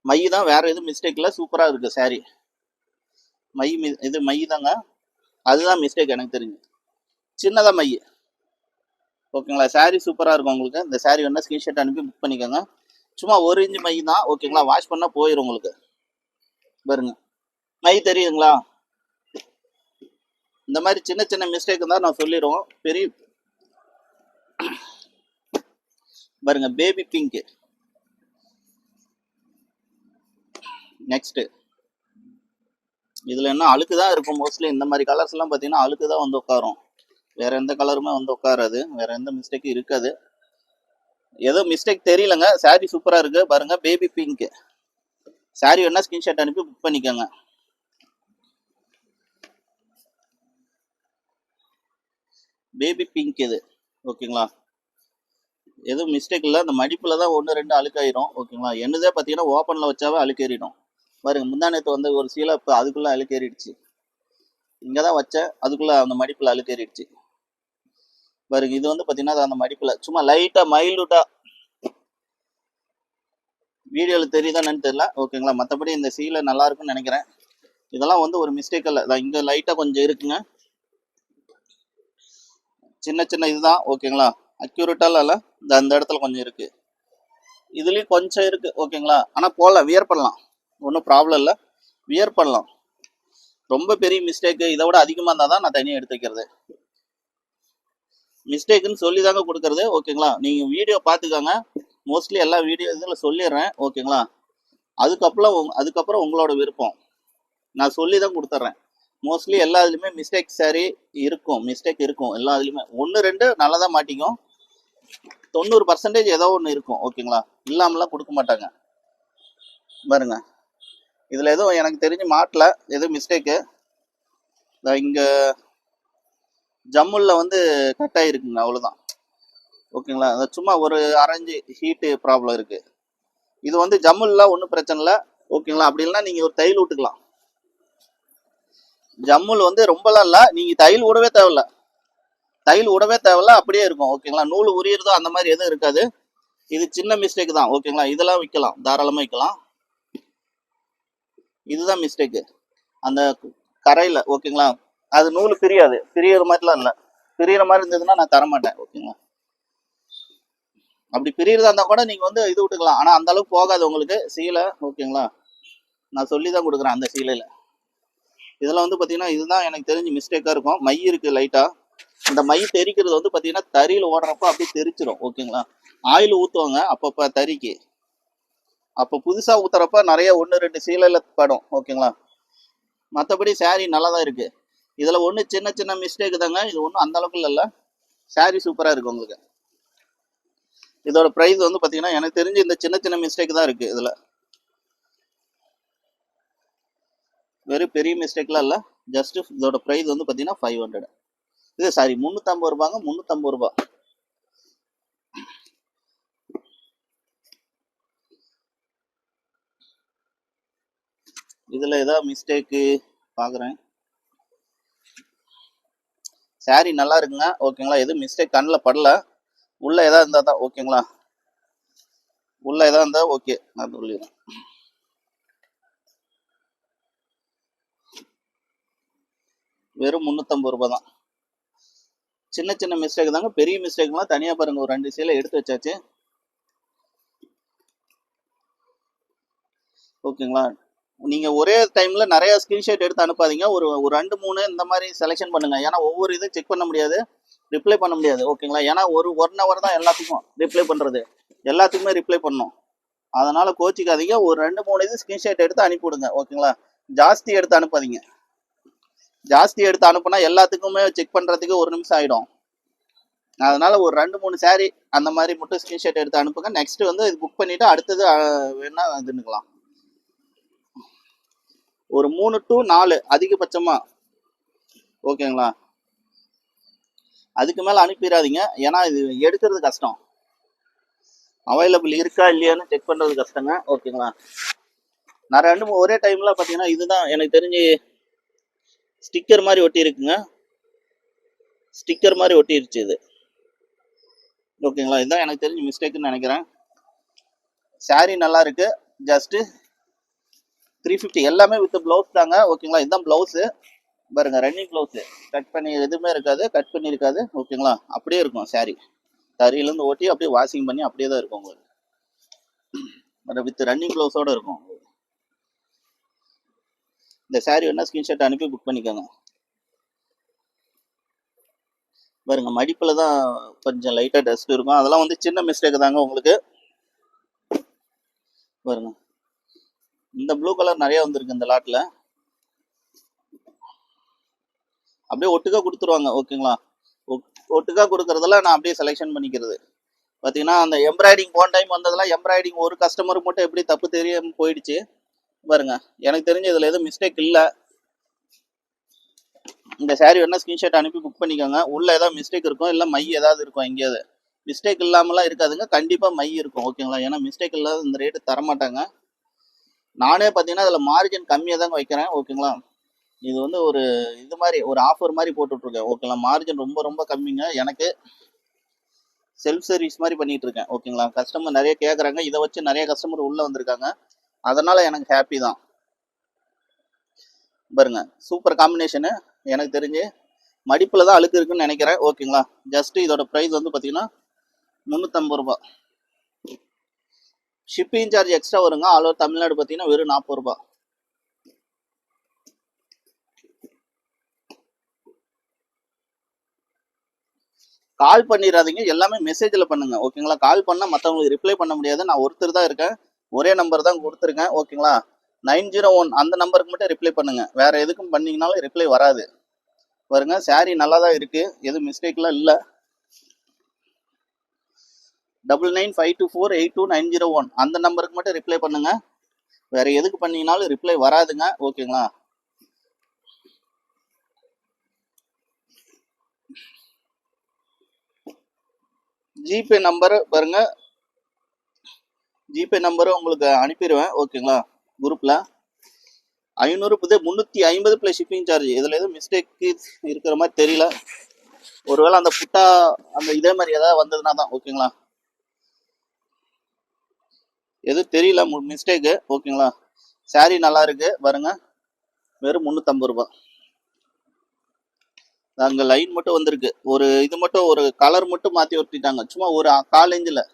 மை தான், வேற எதுவும் மிஸ்டேக் இல்லை, சூப்பராக இருக்கு சாரீ. மை இது மை தாங்க, அதுதான் மிஸ்டேக் எனக்கு தெரிஞ்சு, சின்னதாக மை, ஓகேங்களா. சாரீ சூப்பராக இருக்கும் உங்களுக்கு. இந்த சாரீ வேணா ஸ்கிரீன்ஷாட் அனுப்பி புக் பண்ணிக்கோங்க. சும்மா 1 இன்ச் மை தான், ஓகேங்களா. வாஷ் பண்ணால் போயிடும் உங்களுக்கு. பாருங்க மை தெரியுதுங்களா. இந்த மாதிரி சின்ன சின்ன மிஸ்டேக் தான் நான் சொல்லிடுவோம். பெரிய பாருங்க பேபி பிங்க். நெக்ஸ்ட் இதுல என்ன அழுக்கு தான் இருக்கும் மோஸ்ட்லி. இந்த மாதிரி கலர்ஸ் எல்லாம் பார்த்தீங்கன்னா அழுக்கு தான் வந்து உட்காரும், வேற எந்த கலருமே வந்து உட்காராது, வேற எந்த மிஸ்டேக்கும் இருக்காது. ஏதோ மிஸ்டேக் தெரியலங்க. சாரீ சூப்பரா இருக்கு பாருங்க, பேபி பிங்க். சாரீ வேணா ஸ்கிரீன்ஷாட் அனுப்பி புக் பண்ணிக்கோங்க. பேபி பிங்க் இது, ஓகேங்களா. எதுவும் மிஸ்டேக் இல்லை. அந்த மடிப்பில் தான் 1-2 அழுக்காயிரும், ஓகேங்களா. என்னதே பார்த்தீங்கன்னா ஓப்பனில் வச்சாவே அழுக்கேறிடும். பாருங்க முந்தானத்து வந்து ஒரு சீலை இப்போ அதுக்குள்ளே அழுக்கேறிடுச்சு. இங்கே தான் வச்சேன், அதுக்குள்ளே அந்த மடிப்பில் அழுக்கேறிடுச்சு பாருங்க. இது வந்து பார்த்தீங்கன்னா அந்த மடிப்பில் சும்மா லைட்டாக மைல்யூட்டாக, வீடியோவில் தெரியுதான்னு தெரியல, ஓகேங்களா. மற்றபடி இந்த சீலை நல்லா இருக்குன்னு நினைக்கிறேன். இதெல்லாம் வந்து ஒரு மிஸ்டேக் இல்லை. இங்கே லைட்டாக கொஞ்சம் இருக்குங்க, சின்ன சின்ன இதுதான், ஓகேங்களா. அக்யூரேட்டால இல்லை, அந்த இடத்துல கொஞ்சம் இருக்கு, இதுலேயும் கொஞ்சம் இருக்கு, ஓகேங்களா. ஆனால் போடலாம், வியர் பண்ணலாம், ஒன்றும் ப்ராப்ளம் இல்லை, வியர் பண்ணலாம். ரொம்ப பெரிய மிஸ்டேக்கு இதை விட அதிகமாக இருந்தால் தான் நான் தனியாக எடுத்து வைக்கிறது. மிஸ்டேக்குன்னு சொல்லி தாங்க கொடுக்கறது, ஓகேங்களா. நீங்கள் வீடியோ பார்த்துக்கோங்க, மோஸ்ட்லி எல்லா வீடியோ இதில் சொல்லிடுறேன், ஓகேங்களா. அதுக்கப்புறம் உங்களோட விருப்பம், நான் சொல்லி தான் கொடுத்துட்றேன். மோஸ்ட்லி எல்லா இதுலையுமே மிஸ்டேக் சாரி இருக்கும், மிஸ்டேக் இருக்கும் எல்லா இதுலையுமே. 1-2 நல்லா தான் மாட்டிக்கும், 90% ஏதோ ஒன்று இருக்கும், ஓகேங்களா. இல்லாமலாம் கொடுக்க மாட்டாங்க. பாருங்க இதில் எதுவும் எனக்கு தெரிஞ்சு மாட்டல, எதுவும் மிஸ்டேக்கு. இங்கே ஜம்முல்ல வந்து கட் ஆகிருக்குங்க, அவ்வளோதான், ஓகேங்களா. சும்மா ஒரு அரைஞ்சு ஹீட்டு ப்ராப்ளம் இருக்குது. இது வந்து ஜம்முல்ல ஒன்றும் பிரச்சனை இல்லை, ஓகேங்களா. அப்படி இல்லைன்னா நீங்கள் ஒரு தையல் விட்டுக்கலாம். ஜம்முல் வந்து ரொம்பலாம் இல்லை, நீங்கள் தையல் விடவே தேவையில்ல, தையல் விடவே தேவையில்ல, அப்படியே இருக்கும் ஓகேங்களா. நூல் உரியறதோ அந்த மாதிரி எதுவும் இருக்காது. இது சின்ன மிஸ்டேக் தான் ஓகேங்களா. இதெல்லாம் விற்கலாம், தாராளமாக விற்கலாம். இதுதான் மிஸ்டேக்கு அந்த கரையில் ஓகேங்களா. அது நூல் பிரியாது, பிரியற மாதிரிலாம் இல்லை. பிரியற மாதிரி இருந்ததுன்னா நான் தரமாட்டேன் ஓகேங்களா. அப்படி பிரியறதா இருந்தால் கூட நீங்கள் வந்து இது விட்டுக்கலாம், ஆனால் அந்த அளவுக்கு போகாது உங்களுக்கு சீலை ஓகேங்களா. நான் சொல்லி தான் கொடுக்குறேன் அந்த சீலையில். இதெல்லாம் வந்து பார்த்தீங்கன்னா இதுதான் எனக்கு தெரிஞ்சு மிஸ்டேக்காக இருக்கும். மை இருக்குது லைட்டாக. இந்த மை தெரிக்கிறது வந்து பார்த்தீங்கன்னா தறியில் ஓடுறப்போ அப்படியே தெரிச்சிடும் ஓகேங்களா. ஆயில் ஊற்றுவாங்க அப்பப்போ தறிக்கு, அப்போ புதுசாக ஊற்றுறப்ப நிறைய 1-2 சீலையில் படும் ஓகேங்களா. மற்றபடி சாரீ நல்லா தான் இருக்குது. இதில் ஒன்று சின்ன சின்ன மிஸ்டேக் தாங்க, இது ஒன்றும் அந்த அளவுக்கு இல்லை. சாரீ சூப்பராக இருக்குது உங்களுக்கு. இதோட ப்ரைஸ் வந்து பார்த்தீங்கன்னா எனக்கு தெரிஞ்சு இந்த சின்ன சின்ன மிஸ்டேக் தான் இருக்குது இதில், வெறும் பெரிய மிஸ்டேக்லாம் இல்லை. ஜஸ்ட் இதோட ப்ரைஸ் வந்து பார்த்தீங்கன்னா 500. இது சாரி 350 ரூபாங்க, 350 ரூபா. இதில் ஏதாவது மிஸ்டேக்கு பார்க்குறேன். சாரி நல்லா இருக்குங்க ஓகேங்களா. எதுவும் மிஸ்டேக் கண்ணில் படல. உள்ள எதாவது இருந்தால் தான் ஓகேங்களா, உள்ள எதாவது இருந்தால் ஓகே நான் சொல்லிடுறேன். வெறும் 350 ரூபா தான். சின்ன சின்ன மிஸ்டேக் தாங்க, பெரிய மிஸ்டேக்லாம் தனியாக பாருங்க. ஒரு 2 சீலை எடுத்து வச்சாச்சு ஓகேங்களா. நீங்கள் ஒரே டைமில் நிறைய ஸ்க்ரீன்ஷாட் எடுத்து அனுப்பாதீங்க. ஒரு 2-3 இந்த மாதிரி செலெக்ஷன் பண்ணுங்கள். ஏன்னா ஒவ்வொரு இதுவும் செக் பண்ண முடியாது, ரிப்ளை பண்ண முடியாது ஓகேங்களா. ஏன்னா ஒரு 1 hour தான் எல்லாத்துக்கும் ரிப்ளை பண்ணுறது, எல்லாத்துக்குமே ரிப்ளை பண்ணணும். அதனால் கோச்சிக்காதீங்க. ஒரு 2-3 இது ஸ்க்ரீன்ஷாட் எடுத்து அனுப்பிவிடுங்க ஓகேங்களா. ஜாஸ்தி எடுத்து அனுப்பாதீங்க. ஜாஸ்தி எடுத்து அனுப்புனா எல்லாத்துக்குமே செக் பண்ணுறதுக்கு 1 நிமிஷம் ஆகிடும். அதனால் ஒரு 2-3 சாரீ அந்த மாதிரி மட்டும் ஸ்க்ரீன்ஷாட் எடுத்து அனுப்புங்க. நெக்ஸ்ட் வந்து இது புக் பண்ணிவிட்டு அடுத்தது வேணா இதுன்னுக்கலாம். ஒரு 3 to 4 அதிகபட்சமாக ஓகேங்களா. அதுக்கு மேலே அனுப்பிடாதீங்க, ஏன்னா இது எடுக்கிறது கஷ்டம். அவைலபிள் இருக்கா இல்லையான்னு செக் பண்ணுறது கஷ்டங்க ஓகேங்களா. நான் 2 ஒரே டைமில் பார்த்தீங்கன்னா இதுதான் எனக்கு தெரிஞ்சு ஸ்டிக்கர் மாதிரி ஒட்டி இருக்குங்க. ஸ்டிக்கர் மாதிரி ஒட்டிருச்சு இது ஓகேங்களா. இதுதான் எனக்கு தெரிஞ்சு மிஸ்டேக்குன்னு நினைக்கிறேன். சாரீ நல்லா இருக்கு. ஜஸ்ட்டு 350 எல்லாமே வித் ப்ளவுஸ் தாங்க ஓகேங்களா. இதுதான் ப்ளவுஸு பாருங்க, ரன்னிங் ப்ளவுஸு. கட் பண்ணி எதுவுமே இருக்காது, கட் பண்ணி இருக்காது ஓகேங்களா. அப்படியே இருக்கும் சாரீ. தறியிலேருந்து ஓட்டி அப்படியே வாஷிங் பண்ணி அப்படியே தான் இருக்கும் உங்களுக்கு. வித் ரன்னிங் ப்ளவுஸோடு இருக்கும். இந்த சாரீ வேணா ஸ்க்ரீன்ஷாட் அனுப்பி புக் பண்ணிக்கோங்க. பாருங்க, மடிப்பில் தான் கொஞ்சம் லைட்டாக டஸ்ட் இருக்கும். அதெல்லாம் வந்து சின்ன மிஸ்டேக் தாங்க உங்களுக்கு. பாருங்க, இந்த ப்ளூ கலர் நிறைய வந்திருக்கு இந்த லாட்டில். அப்படியே ஒட்டுக்கா கொடுத்துருவாங்க ஓகேங்களா. ஒட்டுக்கா கொடுக்குறதெல்லாம் நான் அப்படியே செலெக்ஷன் பண்ணிக்கிறது. பார்த்தீங்கன்னா அந்த எம்ப்ராய்டிங் போன டைம் வந்ததெல்லாம் எம்ப்ராய்டிங் ஒரு கஸ்டமருக்கு மட்டும் எப்படி தப்பு தெரியாமல் போயிடுச்சு பாருங்க. எனக்கு தெரிஞ்ச இதில் எதுவும் மிஸ்டேக் இல்லை. இந்த சாரீ வேணா ஸ்க்ரீன்ஷாட் அனுப்பி புக் பண்ணிக்கோங்க. உள்ள ஏதாவது மிஸ்டேக் இருக்கும், இல்லை மை ஏதாவது இருக்கும். எங்கேயாவது மிஸ்டேக் இல்லாமலாம் இருக்காதுங்க, கண்டிப்பாக மை இருக்கும் ஓகேங்களா. ஏன்னா மிஸ்டேக் இல்லாத இந்த ரேட்டு தரமாட்டாங்க. நானே பார்த்தீங்கன்னா அதில் மார்ஜின் கம்மியாக தாங்க வைக்கிறேன் ஓகேங்களா. இது வந்து ஒரு இது மாதிரி ஒரு ஆஃபர் மாதிரி போட்டுட்ருக்கேன் ஓகேங்களா. மார்ஜின் ரொம்ப ரொம்ப கம்மிங்க. எனக்கு செல்ஃப் சர்வீஸ் மாதிரி பண்ணிட்டு இருக்கேன் ஓகேங்களா. கஸ்டமர் நிறைய கேட்குறாங்க, இதை வச்சு நிறைய கஸ்டமர் உள்ளே வந்திருக்காங்க. அதனால் எனக்கு ஹாப்பி தான். பாருங்க, சூப்பர் காம்பினேஷனு. எனக்கு தெரிஞ்சு மடிப்பில் தான் அழுக்கு இருக்குன்னு நினைக்கிறேன் ஓகேங்களா. ஜஸ்ட்டு இதோட ப்ரைஸ் வந்து பார்த்தீங்கன்னா 350 ரூபா. ஷிப்பிங் சார்ஜ் எக்ஸ்ட்ரா வருங்க. ஆல் ஓவர் தமிழ்நாடு பார்த்தீங்கன்னா வெறும் 40 ரூபா. கால் பண்ணிடாதீங்க, எல்லாமே மெசேஜில் பண்ணுங்க ஓகேங்களா. கால் பண்ணால் மற்றவங்களுக்கு ரிப்ளை பண்ண முடியாது. நான் ஒருத்தர் தான் இருக்கேன், ஒரே நம்பர் தான் கொடுத்துருக்கேன் ஓகேங்களா. 901 அந்த நம்பருக்கு மட்டும் ரிப்ளை பண்ணுங்க. வேற எதுக்கும் பண்ணிங்கனாலும் ரிப்ளை வராது. பாருங்க, சாரீ நல்லா தான் இருக்கு, எதுவும் மிஸ்டேக்லாம் இல்லை. 9952482901 அந்த நம்பருக்கு மட்டும் ரிப்ளை பண்ணுங்க. வேற எதுக்கு பண்ணீங்கனாலும் ரிப்ளை வராதுங்க ஓகேங்களா. ஜிபே நம்பர் பாருங்க, ஜிபே நம்பரும் உங்களுக்கு அனுப்பிடுவேன் ஓகேங்களா. குரூப்பில் 500 350 + ஷிப்பிங் சார்ஜ். இதில் எதுவும் மிஸ்டேக் இருக்கிற மாதிரி தெரியல. ஒருவேளை அந்த புட்டா அந்த இதே மாதிரி ஏதாவது வந்ததுன்னா தான் ஓகேங்களா. எதுவும் தெரியல மிஸ்டேக்கு ஓகேங்களா. சாரி நல்லா இருக்கு பாருங்க, வெறும் 350 ரூபாய். அங்க லைன் மட்டும் வந்திருக்கு, ஒரு இது மட்டும் ஒரு கலர் மட்டும் மாத்தி ஒட்டிட்டாங்க, சும்மா ஒரு 1/4 இன்ச்சில்.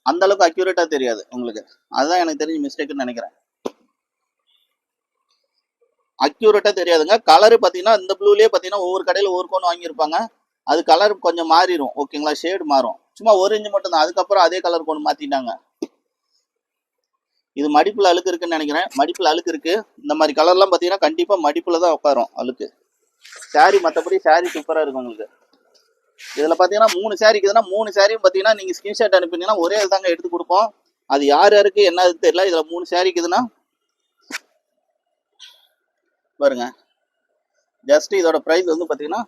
அந்த அளவுக்கு அக்யூரேட்டா தெரியாது உங்களுக்கு, அதுதான் எனக்கு தெரிஞ்ச மிஸ்டேக்னு நினைக்கிறேன். அக்யூரேட்டா தெரியாதுங்க. கலரு பார்த்தீங்கன்னா இந்த ப்ளூலேயே பார்த்தீங்கன்னா ஒவ்வொரு கடையில் ஒவ்வொரு கோன் வாங்கியிருப்பாங்க, அது கலர் கொஞ்சம் மாறிடும் ஓகேங்களா, ஷேடு மாறும், சும்மா 1 இன்ச் மட்டும் தான். அதுக்கப்புறம் அதே கலர் கோன் மாத்திட்டாங்க. இது மடிப்புல அழுக்கு இருக்குன்னு நினைக்கிறேன், மடிப்புல அழுக்கு இருக்கு. இந்த மாதிரி கலர்லாம் பார்த்தீங்கன்னா கண்டிப்பா மடிப்புல தான் உட்காரும் அழுக்கு. சாரி மற்றபடி சாரி சூப்பரா இருக்கும் உங்களுக்கு. இதுல பாத்தீங்கன்னா 3 சாரி இருக்குதுன்னா 3 சாரியும் பாத்தீங்கன்னா நீங்க ஸ்கிரீன்ஷாட் அனுப்பினீங்கன்னா ஒரே தாங்க எடுத்து கொடுப்போம். அது யார் யாருக்கு என்ன தெரியல. இதுல 3 சாரி இருக்குதுன்னா பாருங்க, ஜஸ்ட் இதோட பிரைஸ் வந்து பாத்தீங்கன்னா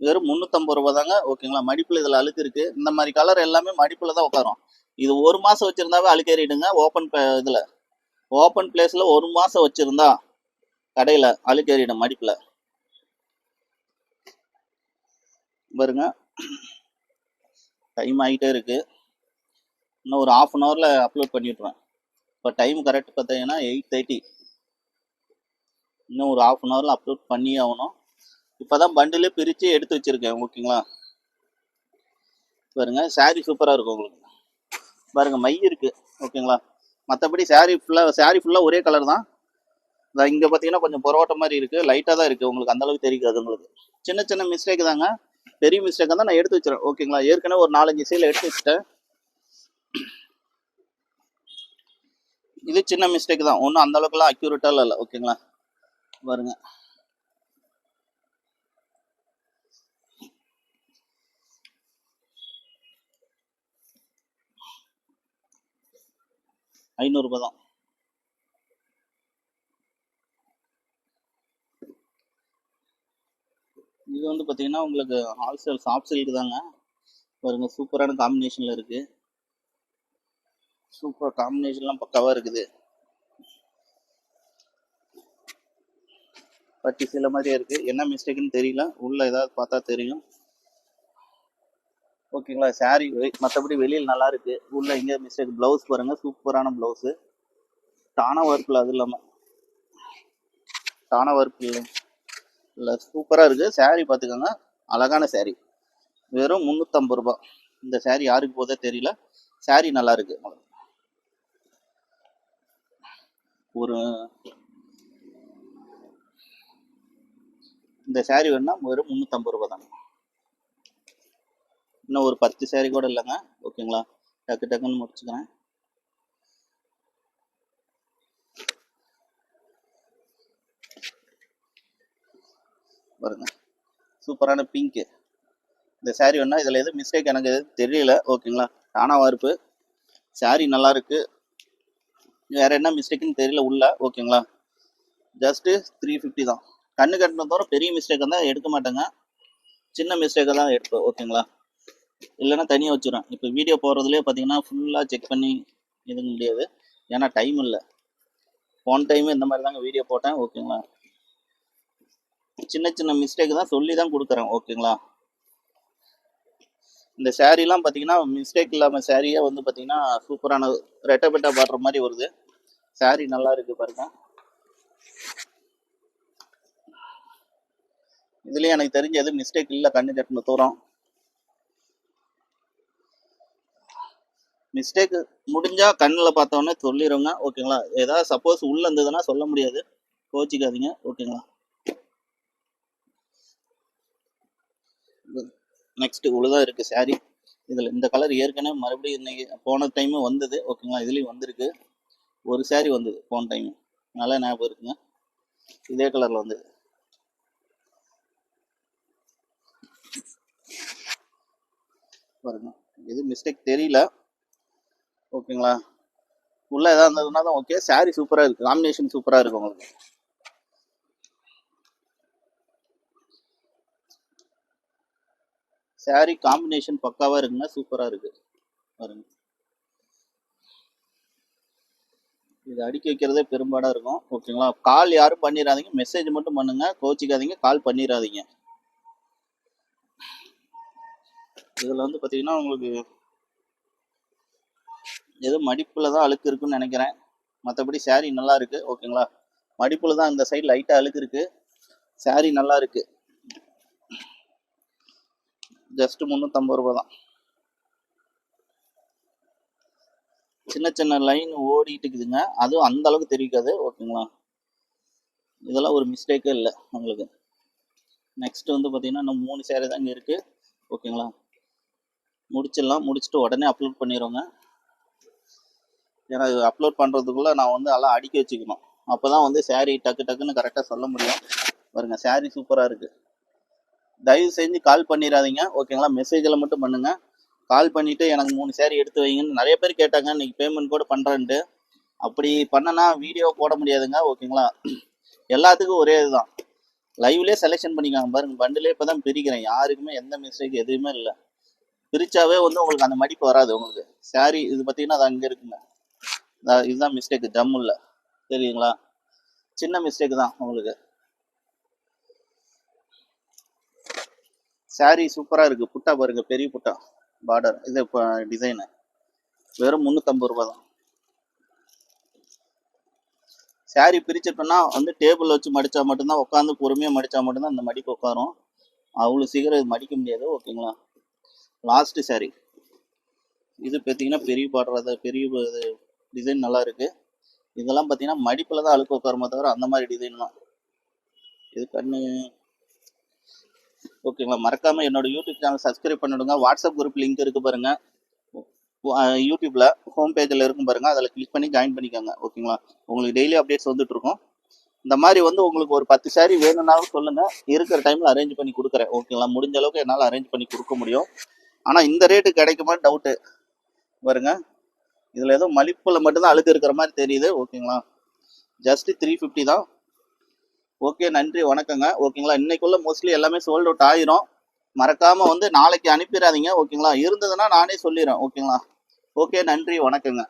வெறும் 350 ரூபாய் தாங்க ஓகேங்களா. மடிப்புல இதுல அழுக்கு இருக்கு, இந்த மாதிரி கலர் எல்லாமே மடிப்புல தான் உட்காரும். இது 1 மாசம் வச்சிருந்தாவே அழுக்கேறிடுங்க. இதுல ஓப்பன் பிளேஸ்ல 1 மாசம் வச்சிருந்தா கடையில அழுக்கேறிடும் மடிப்புல. பாருங்க, டைம் ஆகிட்டே இருக்கு, இன்னும் ஒரு 1/2 hourல அப்லோட் பண்ணிவிட்ருவேன். இப்போ டைம் கரெக்ட் பார்த்தீங்கன்னா 8:30. இன்னும் ஒரு 1/2 hourல அப்லோட் பண்ணி ஆகணும். இப்போ தான் பண்டிலே பிரித்து எடுத்து வச்சுருக்கேன் ஓகேங்களா. பாருங்க, சாரீ சூப்பராக இருக்கும் உங்களுக்கு. பாருங்க, மை இருக்குது ஓகேங்களா. மற்றபடி சாரீ ஃபுல்லாக ஒரே கலர் தான். இங்கே பார்த்தீங்கன்னா கொஞ்சம் பொரோட்டா மாதிரி இருக்குது, லைட்டாக தான் இருக்குது உங்களுக்கு, அந்தளவுக்கு தெரியாது உங்களுக்கு. சின்ன சின்ன மிஸ்டேக் தாங்க, பெரிய மிஸ்டேக்காக தான் நான் எடுத்து வச்சுறேன் ஓகேங்களா. ஏற்கனவே ஒரு 4-5 சீலை எடுத்து வச்சுட்டேன். இது சின்ன மிஸ்டேக் தான், ஒன்றும் அந்த அளவுக்குலாம் அக்யூரேட்டாக இல்லை ஓகேங்களா. பாருங்க, ₹500 தான். இது வந்து பார்த்தீங்கன்னா உங்களுக்கு ஹால்சேல் சாஃப்ட் சில்க் தாங்க. பாருங்க, சூப்பரான காம்பினேஷனில் இருக்குது, சூப்பர் காம்பினேஷன்லாம் பக்காவாக இருக்குது. பட்டி சில மாதிரியே இருக்குது, என்ன மிஸ்டேக்குன்னு தெரியல, உள்ள ஏதாவது பார்த்தா தெரியும் ஓகேங்களா. சாரி மற்றபடி வெளியில் நல்லா இருக்கு, உள்ள எங்கே மிஸ்டேக். ப்ளவுஸ் பாருங்க, சூப்பரான ப்ளவுஸு, டானா ஒர்க்கில், அது இல்லாமல் டானா ஒர்க் இல்லை, சூப்பராக இருக்குது. சாரி பார்த்துக்கோங்க, அழகான சாரி, வெறும் 350 ரூபாய். இந்த சாரி யாருக்கு போதே தெரியல, சாரி நல்லா இருக்கு. ஒரு இந்த சாரி வேணும்னா வெறும் 350 ரூபாய் தாங்க. இன்னும் ஒரு 10 சாரி கூட இல்லைங்க ஓகேங்களா. டக்கு டக்குன்னு முடிச்சுக்கிறேன். பாருங்க, சூப்பரான பிங்க்கு. இந்த சாரி வேணா, இதில் எதுவும் மிஸ்டேக் எனக்கு எதுவும் தெரியல ஓகேங்களா. டானா வார்ப்பு, சாரி நல்லா இருக்கு, வேற என்ன மிஸ்டேக்குன்னு தெரியல உள்ள ஓகேங்களா. ஜஸ்ட்டு 350 தான். கண்ணு கட்டின தவிர பெரிய மிஸ்டேக் தான் எடுக்க மாட்டேங்க, சின்ன மிஸ்டேக்கை தான் எடுப்பேன் ஓகேங்களா. இல்லைன்னா தனியாக வச்சுருவேன். இப்போ வீடியோ போடுறதுலேயே பார்த்தீங்கன்னா ஃபுல்லாக செக் பண்ணி இது முடியாது, ஏன்னா டைம் இல்லை. போன டைமு இந்த மாதிரி தாங்க வீடியோ போட்டேன் ஓகேங்களா. சின்ன சின்ன மிஸ்டேக் தான் சொல்லி தான் கொடுக்குறேன் ஓகேங்களா. இந்த சாரீலாம் பார்த்தீங்கன்னா மிஸ்டேக் இல்லாமல் சாரியே வந்து பார்த்தீங்கன்னா சூப்பரான ரெட்டபெட்டா பாடுற மாதிரி வருது. சாரி நல்லா இருக்கு பாருங்க. இதுலேயும் எனக்கு தெரிஞ்ச எதுவும் மிஸ்டேக் இல்லை, கண்ணு கட்டின தூரம். மிஸ்டேக் முடிஞ்சால் கண்ணில் பார்த்தோன்னே சொல்லிடுங்க ஓகேங்களா. ஏதாவது சப்போஸ் உள்ளே இருந்ததுன்னா சொல்ல முடியாது, கோச்சிக்காதீங்க ஓகேங்களா. நெக்ஸ்ட் இவ்வளோதான் இருக்குது சாரி. இதில் இந்த கலர் ஏற்கனவே மறுபடியும் இன்னைக்கு போன டைமும் வந்தது ஓகேங்களா, இதுலேயும் வந்திருக்கு. ஒரு சாரி வந்தது போன டைமு, நல்லா ஞாபகம் இருக்குங்க, இதே கலரில் வந்தது. பாருங்க, எது மிஸ்டேக் தெரியல ஓகேங்களா. உள்ள ஏதாவது இருந்ததுன்னா தான் ஓகே. சாரி சூப்பராக இருக்குது, காம்பினேஷன் சூப்பராக இருக்கும் உங்களுக்கு. சாரி காம்பினேஷன் பக்காவாக இருக்குங்க, சூப்பராக இருக்குது பாருங்க. இது அடுக்கி வைக்கிறதே பெரும்பாடாக இருக்கும் ஓகேங்களா. கால் யாரும் பண்ணிடாதீங்க, மெசேஜ் மட்டும் பண்ணுங்க, கோச்சிக்காதீங்க, கால் பண்ணிடாதீங்க. இதில் வந்து பார்த்தீங்கன்னா உங்களுக்கு ஏதோ மடிப்பில் தான் அழுக்கு இருக்குன்னு நினைக்கிறேன். மற்றபடி saree நல்லா இருக்குது ஓகேங்களா. மடிப்பில் தான் இந்த சைடு லைட்டாக அழுக்கு இருக்குது. saree நல்லா இருக்குது. ஜஸ்ட் 350 ரூபா தான். சின்ன சின்ன லைன் ஓடிட்டு இருக்குதுங்க, அதுவும் அந்த அளவுக்கு தெரிவிக்காது ஓகேங்களா. இதெல்லாம் ஒரு மிஸ்டேக்கே இல்லை உங்களுக்கு. நெக்ஸ்ட் வந்து பார்த்தீங்கன்னா இன்னும் 3 சேரீ தான் இங்கே இருக்குது ஓகேங்களா. முடிச்சிடலாம். முடிச்சுட்டு உடனே அப்லோட் பண்ணிடுவோங்க. ஏன்னா இது அப்லோட் பண்ணுறதுக்குள்ளே நான் வந்து எல்லாம் அடுக்கி வச்சுக்கணும். அப்போ தான் வந்து saree டக்கு டக்குன்னு கரெக்டாக சொல்ல முடியும். பாருங்க saree சூப்பராக இருக்குது. தயவு செஞ்சு கால் பண்ணிடாதீங்க ஓகேங்களா. மெசேஜில் மட்டும் பண்ணுங்கள். கால் பண்ணிவிட்டு எனக்கு 3 saree எடுத்து வைங்கன்னு நிறைய பேர் கேட்டாங்க. இன்றைக்கி பேமெண்ட் கூட பண்ணுறேன்ட்டு. அப்படி பண்ணனா வீடியோ போட முடியாதுங்க ஓகேங்களா. எல்லாத்துக்கும் ஒரே இதுதான், லைவ்லேயே செலெக்ஷன் பண்ணிக்காங்க. பாருங்க பண்டிலே இப்போ தான் பிரிக்கிறேன். யாருக்குமே எந்த மிஸ்டேக் எதுவுமே இல்லை. பிரிச்சாவே வந்து உங்களுக்கு அந்த மடிப்பு வராது உங்களுக்கு. saree இது பார்த்தீங்கன்னா அது அங்கே இருக்குங்க. இதுதான் மிஸ்டேக், ஜம்முல்ல தெரியுங்களா. சின்ன மிஸ்டேக் தான் உங்களுக்கு. saree சூப்பராக இருக்குது. புட்டா பாருங்க, பெரிய புட்டா பார்டர். இது இப்போ டிசைனு வெறும் 350 ரூபா தான். saree பிரிச்சிட்டோம்னா வந்து டேபிள் வச்சு மடித்தா மட்டும்தான், உட்காந்து பொறுமையாக மடித்தா மட்டும்தான் அந்த மடிப்பு உட்காரும். அவ்வளோ சீக்கிரம் இது மடிக்க முடியாது ஓகேங்களா. லாஸ்ட்டு saree இது பார்த்தீங்கன்னா பெரிய பார்டர், அது பெரிய இது டிசைன் நல்லா இருக்குது. இதெல்லாம் பார்த்தீங்கன்னா மடிப்பில் தான் அழுக்கு உட்காருமா தவிர அந்த மாதிரி டிசைன் தான் இது. கண்ணு ஓகேங்களா. மறக்காமல் என்னோட யூடியூப் சேனல் சப்ஸ்கிரைப் பண்ணிவிடுங்க. வாட்ஸ்அப் குரூப் லிங்க் இருக்குது பாருங்கள் யூடியூப்பில் ஹோம் பேஜில் இருக்கும் பாருங்கள். அதில் கிளிக் பண்ணி ஜாயின் பண்ணிக்கோங்க ஓகேங்களா. உங்களுக்கு டெய்லி அப்டேட்ஸ் வந்துட்டுருக்கோம். இந்த மாதிரி வந்து உங்களுக்கு ஒரு 10 saree வேணும்னாலும் சொல்லுங்கள், இருக்கிற டைமில் அரேஞ்ச் பண்ணி கொடுக்குறேன் ஓகேங்களா. முடிஞ்ச அளவுக்கு என்னால் அரேஞ்ச் பண்ணி கொடுக்க முடியும். ஆனால் இந்த ரேட்டு கிடைக்குமான்னு டவுட்டு பாருங்க. இதில் ஏதோ மலிப்பில் மட்டும்தான் அழுக்கு இருக்கிற மாதிரி தெரியுது ஓகேங்களா. ஜஸ்ட் 350 தான். ஓகே, நன்றி, வணக்கங்க ஓகேங்களா. இன்னைக்குள்ள மோஸ்ட்லி எல்லாமே சோல்ட் அவுட் ஆயிரும். மறக்காமல் வந்து நாளைக்கு அனுப்பிடாதீங்க ஓகேங்களா. இருந்ததுன்னா நானே சொல்லிடுறேன் ஓகேங்களா. ஓகே, நன்றி, வணக்கங்க.